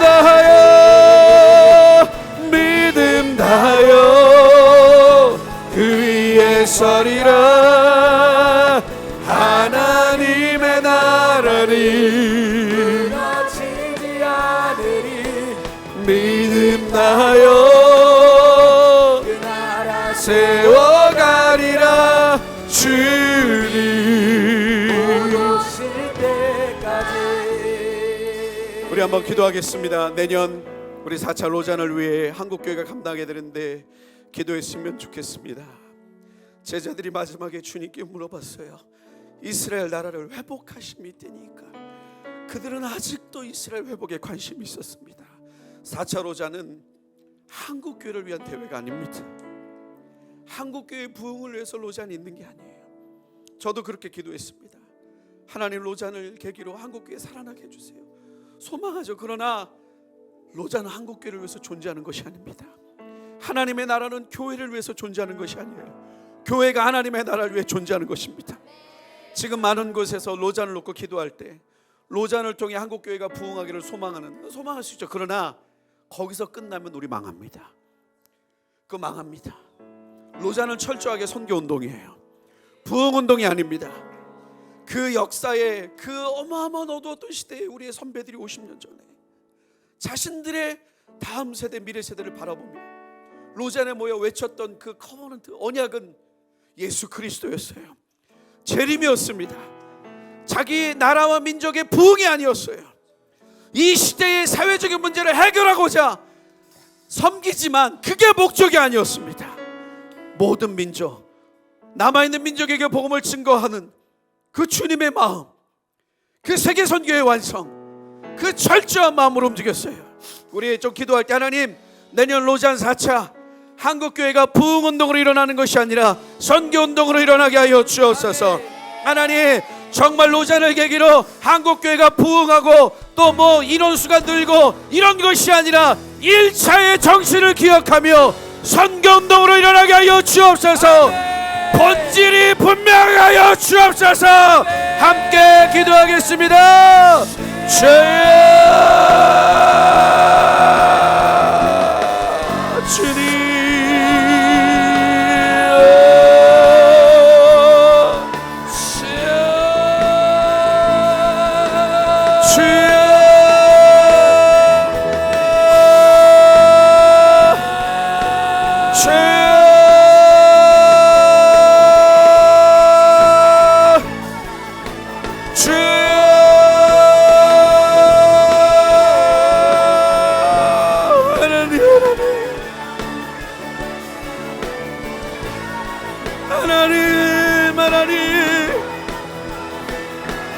A: 다하여 그 위에 서리라. 하나님의 나라를 무너지지 않으리. 믿음 다하여 그 나라 세워가리라. 주님 오실 때까지. 우리 한번 기도하겠습니다. 내년 우리 4차 로잔을 위해 한국교회가 감당하게 되는데 기도했으면 좋겠습니다. 제자들이 마지막에 주님께 물어봤어요. 이스라엘 나라를 회복하심이 되니까 그들은 아직도 이스라엘 회복에 관심이 있었습니다. 4차 로잔은 한국교회를 위한 대회가 아닙니다. 한국교회 부흥을 위해서 로잔이 있는 게 아니에요. 저도 그렇게 기도했습니다. 하나님 로잔을 계기로 한국교회 살아나게 해주세요. 소망하죠. 그러나 로잔은 한국교회를 위해서 존재하는 것이 아닙니다. 하나님의 나라는 교회를 위해서 존재하는 것이 아니에요. 교회가 하나님의 나라를 위해 존재하는 것입니다. 지금 많은 곳에서 로잔을 놓고 기도할 때 로잔을 통해 한국교회가 부흥하기를 소망할 수 있죠. 그러나 거기서 끝나면 우리 망합니다. 그거 망합니다. 로잔은 철저하게 선교운동이에요. 부흥운동이 아닙니다. 그 역사에 그 어마어마한 어두웠던 시대에 우리의 선배들이 50년 전에 자신들의 다음 세대 미래 세대를 바라보며 로잔에 모여 외쳤던 그 커버넌트 언약은 예수 그리스도였어요. 재림이었습니다. 자기 나라와 민족의 부흥이 아니었어요. 이 시대의 사회적인 문제를 해결하고자 섬기지만 그게 목적이 아니었습니다. 모든 민족, 남아있는 민족에게 복음을 증거하는 그 주님의 마음, 그 세계 선교의 완성, 그 철저한 마음으로 움직였어요. 우리 좀 기도할 때 하나님 내년 로잔 4차 한국교회가 부흥운동으로 일어나는 것이 아니라 선교운동으로 일어나게 하여 주옵소서. 하나님 정말 로잔을 계기로 한국교회가 부흥하고 또 뭐 인원수가 늘고 이런 것이 아니라 1차의 정신을 기억하며 선교운동으로 일어나게 하여 주옵소서. 본질이 분명하여 주옵소서. 함께 기도하겠습니다. 주님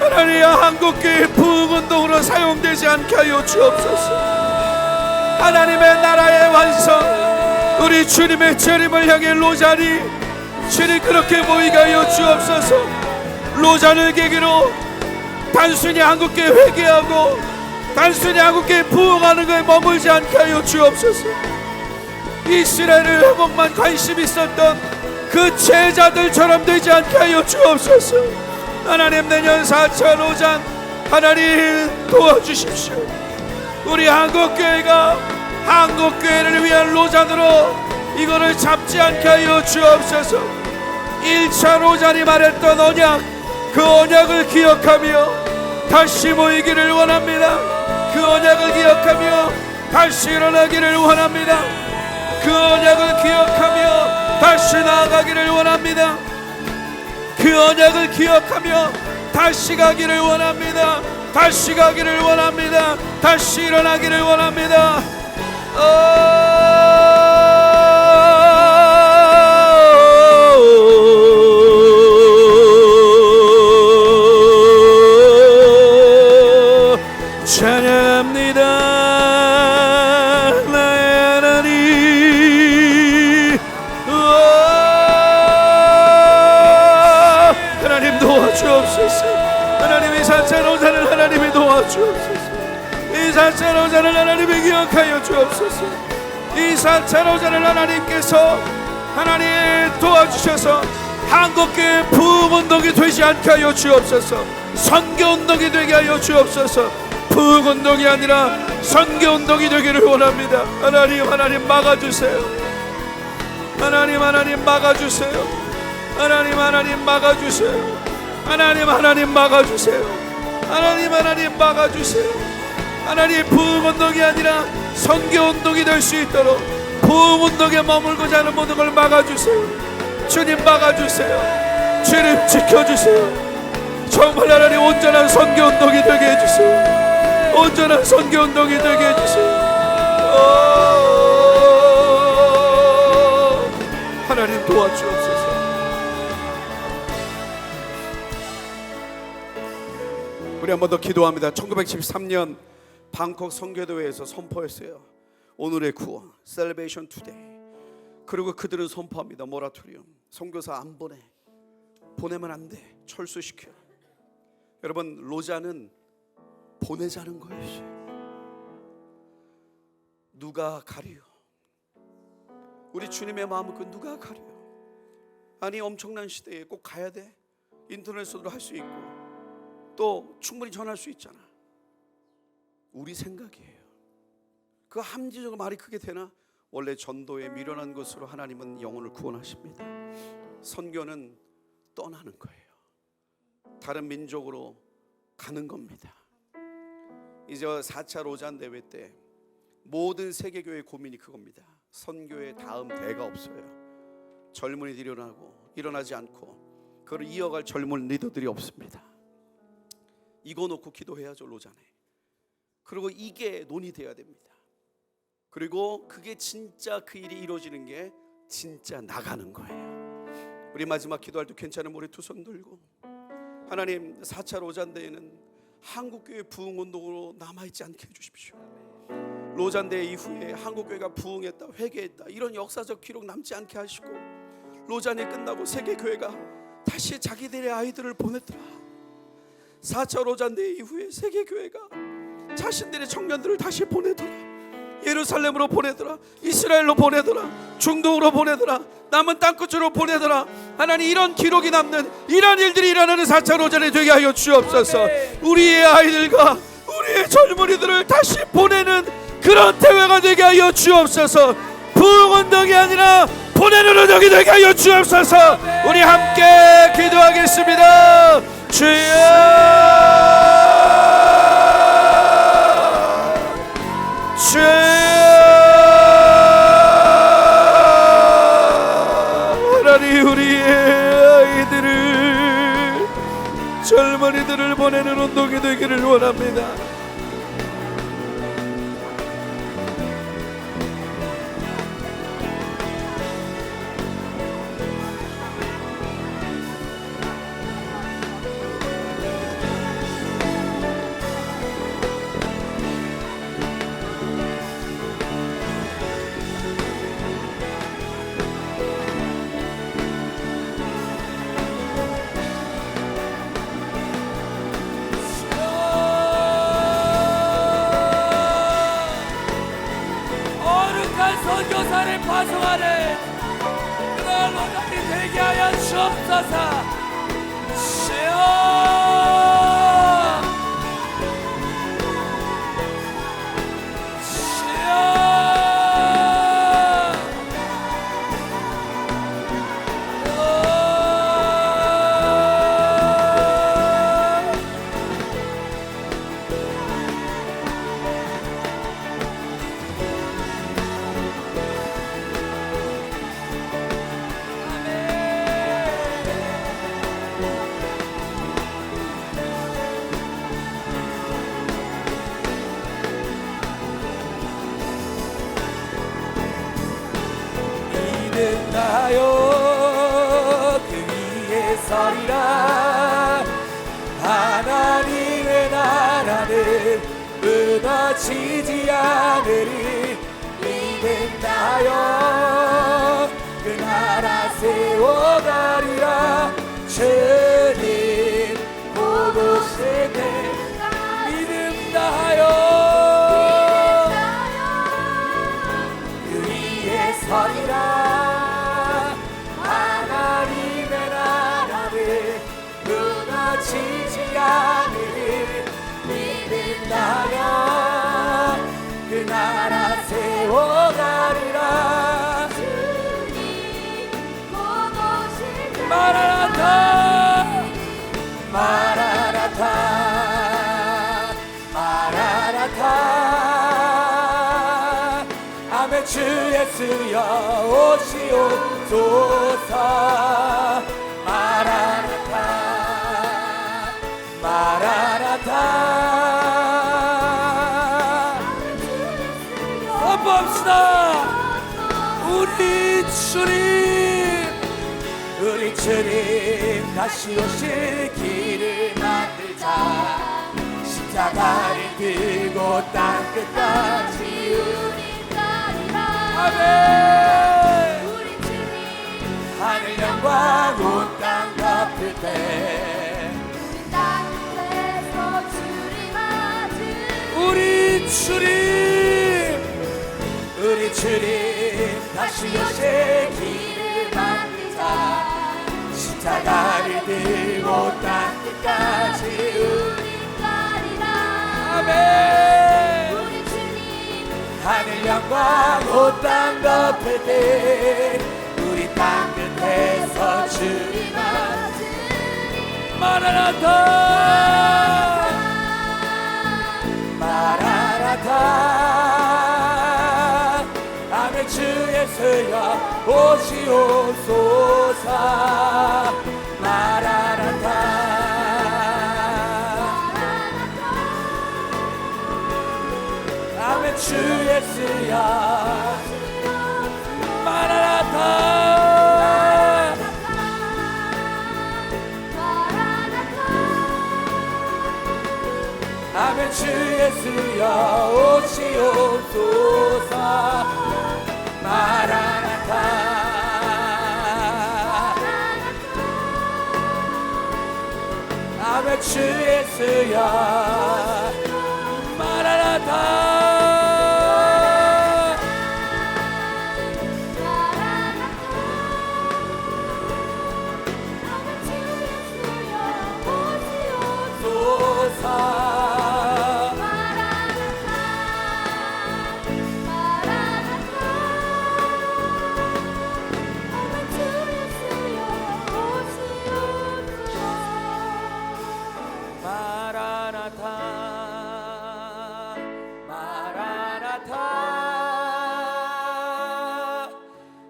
A: 하나님, 한국교회 부흥운동으로 사용되지 않게 하여 주옵소서. 하나님의 나라의 완성, 우리 주님의 재림을 향해 로잔이 주님 그렇게 모이게 하여 주옵소서. 로잔을 계기로 단순히 한국교회 회개하고 단순히 한국교회 부흥하는 것에 머물지 않게 하여 주옵소서. 이스라엘의 회복만 관심 있었던 그 제자들처럼 되지 않게 하여 주옵소서. 하나님, 내년 4차 로잔 하나님 도와주십시오. 우리 한국교회가 한국교회를 위한 로잔으로 이거를 잡지 않게 하여 주옵소서. 1차 로잔이 말했던 언약, 그 언약을 기억하며 다시 모이기를 원합니다. 그 언약을 기억하며 다시 일어나기를 원합니다. 그 언약을 기억하며 다시 나아가기를 원합니다. 그 언약을 기억하며 다시 가기를 원합니다. 다시 가기를 원합니다. 다시 일어나기를 원합니다. 찬양합니다. 나의 하나님, 하나님 도와주옵소서. 하나님, 이 4차 로잔을 하나님이 도와주옵소서. 이 4차 로잔을 하나님이 기억하여 주옵소서. 이 4차 로잔을 하나님께서 하나님 도와주셔서 한국교회 부흥운동이 되지 않게 하여 주옵소서. 선교운동이 되게 하여 주옵소서. 부흥운동이 아니라 선교운동이 되기를 원합니다. 하나님, 하나님 막아주세요. 하나님, 하나님 막아주세요. 하나님, 하나님 막아주세요. 하나님, 하나님 막아주세요. 하나님, 하나님 막아주세요. 하나님, 부흥운동이 아니라 선교운동이 될 수 있도록 부흥운동에 머물고자 하는 모든 걸 막아주세요. 주님 막아주세요. 주님 지켜주세요. 정말 하나님 온전한 선교운동이 되게 해주세요. 온전한 선교운동이 되게 해주세요. 하나님 도와주옵소서. 우리 한 번 더 기도합니다. 1973년 방콕 선교대회에서 선포했어요. 오늘의 구원, Salvation Today. 그리고 그들은 선포합니다. 모라토리엄. 선교사 안 보내. 보내면 안 돼. 철수시켜. 여러분, 로잔은 보내자는 거예요. 누가 가리요? 우리 주님의 마음은 그 누가 가리요? 아니, 엄청난 시대에 꼭 가야 돼? 인터넷으로 할 수 있고 또 충분히 전할 수 있잖아. 우리 생각이에요. 그 함지적으로 말이 크게 되나? 원래 전도에 미련한 것으로 하나님은 영혼을 구원하십니다. 선교는 떠나는 거예요. 다른 민족으로 가는 겁니다. 이제 4차 로잔 대회 때 모든 세계교회의 고민이 그겁니다. 선교의 다음 대가 없어요. 젊은이들이 일어나지 않고 그걸 이어갈 젊은 리더들이 없습니다. 이거 놓고 기도해야죠, 로잔에. 그리고 이게 논의돼야 됩니다. 그리고 그게 진짜 그 일이 이루어지는 게 진짜 나가는 거예요. 우리 마지막 기도할 때 괜찮으면 우리 두 손 들고, 하나님, 4차 로잔 대회는 한국교회 부흥운동으로 남아있지 않게 해주십시오. 로잔 대회 이후에 한국교회가 부흥했다, 회개했다, 이런 역사적 기록 남지 않게 하시고, 로잔이 끝나고 세계교회가 다시 자기들의 아이들을 보냈더라. 4차 로잔 대회 이후에 세계교회가 자신들의 청년들을 다시 보내더라. 예루살렘으로 보내더라. 이스라엘로 보내더라. 중동으로 보내더라. 남은 땅끝으로 보내더라. 하나님, 이런 기록이 남는 이런 일들이 일어나는 4차 로잔이 되게 하여 주옵소서. 우리의 아이들과 우리의 젊은이들을 다시 보내는 그런 대회가 되게 하여 주옵소서. 부흥운동이 아니라 보내는 운동이 되게 하여 주옵소서. 우리 함께 기도하겠습니다. 주여, 하나님, 우리의 아이들을, 젊은이들을 보내는 운동이 되기를 원합니다.
B: 찬송하네. 그날 온전히 되게 하여 주옵소서. 믿음나요 그 위에 서리라. 하나님의 나라는 무너지지 않으리. 믿음나요 그 나라 세워가리라. 주님 곧 오실 때 믿음나요 그 위에 서리라. 하나님의 나라를 무너지지 않으리. 믿음나요 그 나라 세워가리라.
C: 주님 곧 오실 때
B: 마라나타 마라나타 마라나타. 아멘. 주 예수여 오시옵소서. 마라나타 마라나타. 선포합시다. 우리 주님 우리 주님 다시 오실 길을 만들자. 십자가를 들고 땅 끝까지
C: 우리 가리라.
B: 아멘.
C: 우리 주님
B: 하늘 영광 온 땅 덮을 때
C: 우리 땅에서 주님 맞은
B: 우리 주님 다시 오실 길을 만들자. 십자가를 들고 땅 끝까지
C: 우리 가리라.
B: 아멘.
C: 우리 주님
B: 하늘 영광 온 땅 덮을 때 우리 땅 끝에서 주님
C: 맞으리.
B: 마라나타 마라나타. 아멘. 주 예수여 오시옵소서. 마라나타 아멘. 주 예수여 마라나타 아멘. 주 예수여 오시옵소서. 마라나타 아멘. 주 예수여 마라나타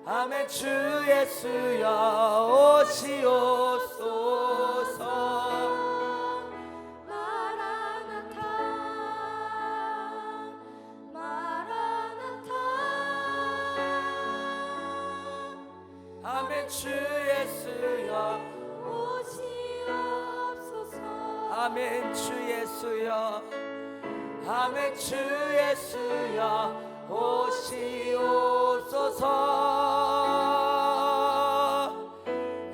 B: 아멘. 주 예수여 오시옵소서.
C: 마라나타 마라나타.
B: 아멘. 주 예수여
C: 오시옵소서.
B: 아멘. 주 예수여 아멘. 주 예수여 오시옵소서.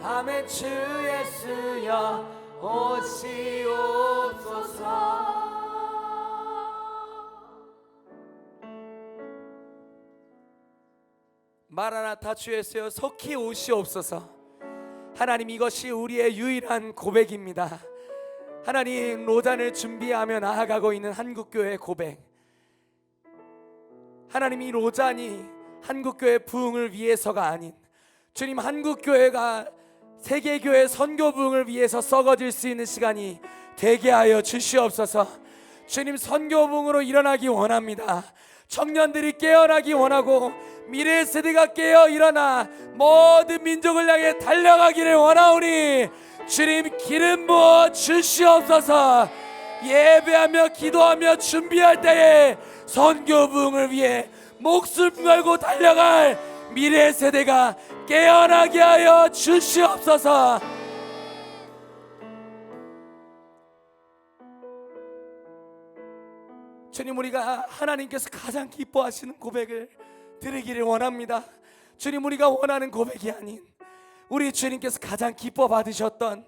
B: 아멘. 주 예수여 오시옵소서.
D: 마라나타 주 예수여 속히 오시옵소서. 하나님, 이것이 우리의 유일한 고백입니다. 하나님, 로잔을 준비하며 나아가고 있는 한국교회 고백. 하나님, 이 로잔이 한국교회 부흥을 위해서가 아닌 주님, 한국교회가 세계교회 선교 부흥을 위해서 썩어질 수 있는 시간이 되게 하여 주시옵소서. 주님, 선교 부흥으로 일어나기 원합니다. 청년들이 깨어나기 원하고 미래 세대가 깨어 일어나 모든 민족을 향해 달려가기를 원하오니 주님, 기름 부어 주시옵소서. 예배하며 기도하며 준비할 때에 선교 부흥을 위해 목숨 걸고 달려갈 미래 세대가 깨어나게 하여 주시옵소서. 주님, 우리가 하나님께서 가장 기뻐하시는 고백을 드리기를 원합니다. 주님, 우리가 원하는 고백이 아닌 우리 주님께서 가장 기뻐 받으셨던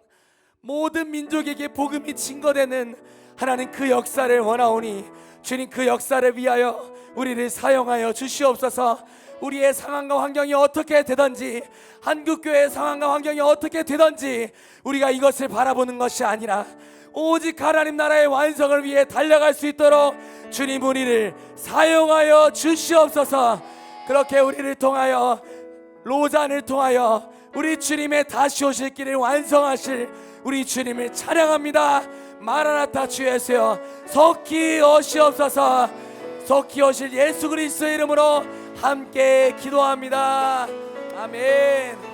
D: 모든 민족에게 복음이 증거되는 하나님 그 역사를 원하오니 주님, 그 역사를 위하여 우리를 사용하여 주시옵소서. 우리의 상황과 환경이 어떻게 되든지, 한국교회의 상황과 환경이 어떻게 되든지 우리가 이것을 바라보는 것이 아니라 오직 하나님 나라의 완성을 위해 달려갈 수 있도록 주님, 우리를 사용하여 주시옵소서. 그렇게 우리를 통하여, 로잔을 통하여 우리 주님의 다시 오실 길을 완성하실 우리 주님을 찬양합니다. 마라나타 주 예수여 속히 오시옵소서. 속히 오실 예수 그리스도의 이름으로 함께 기도합니다. 아멘.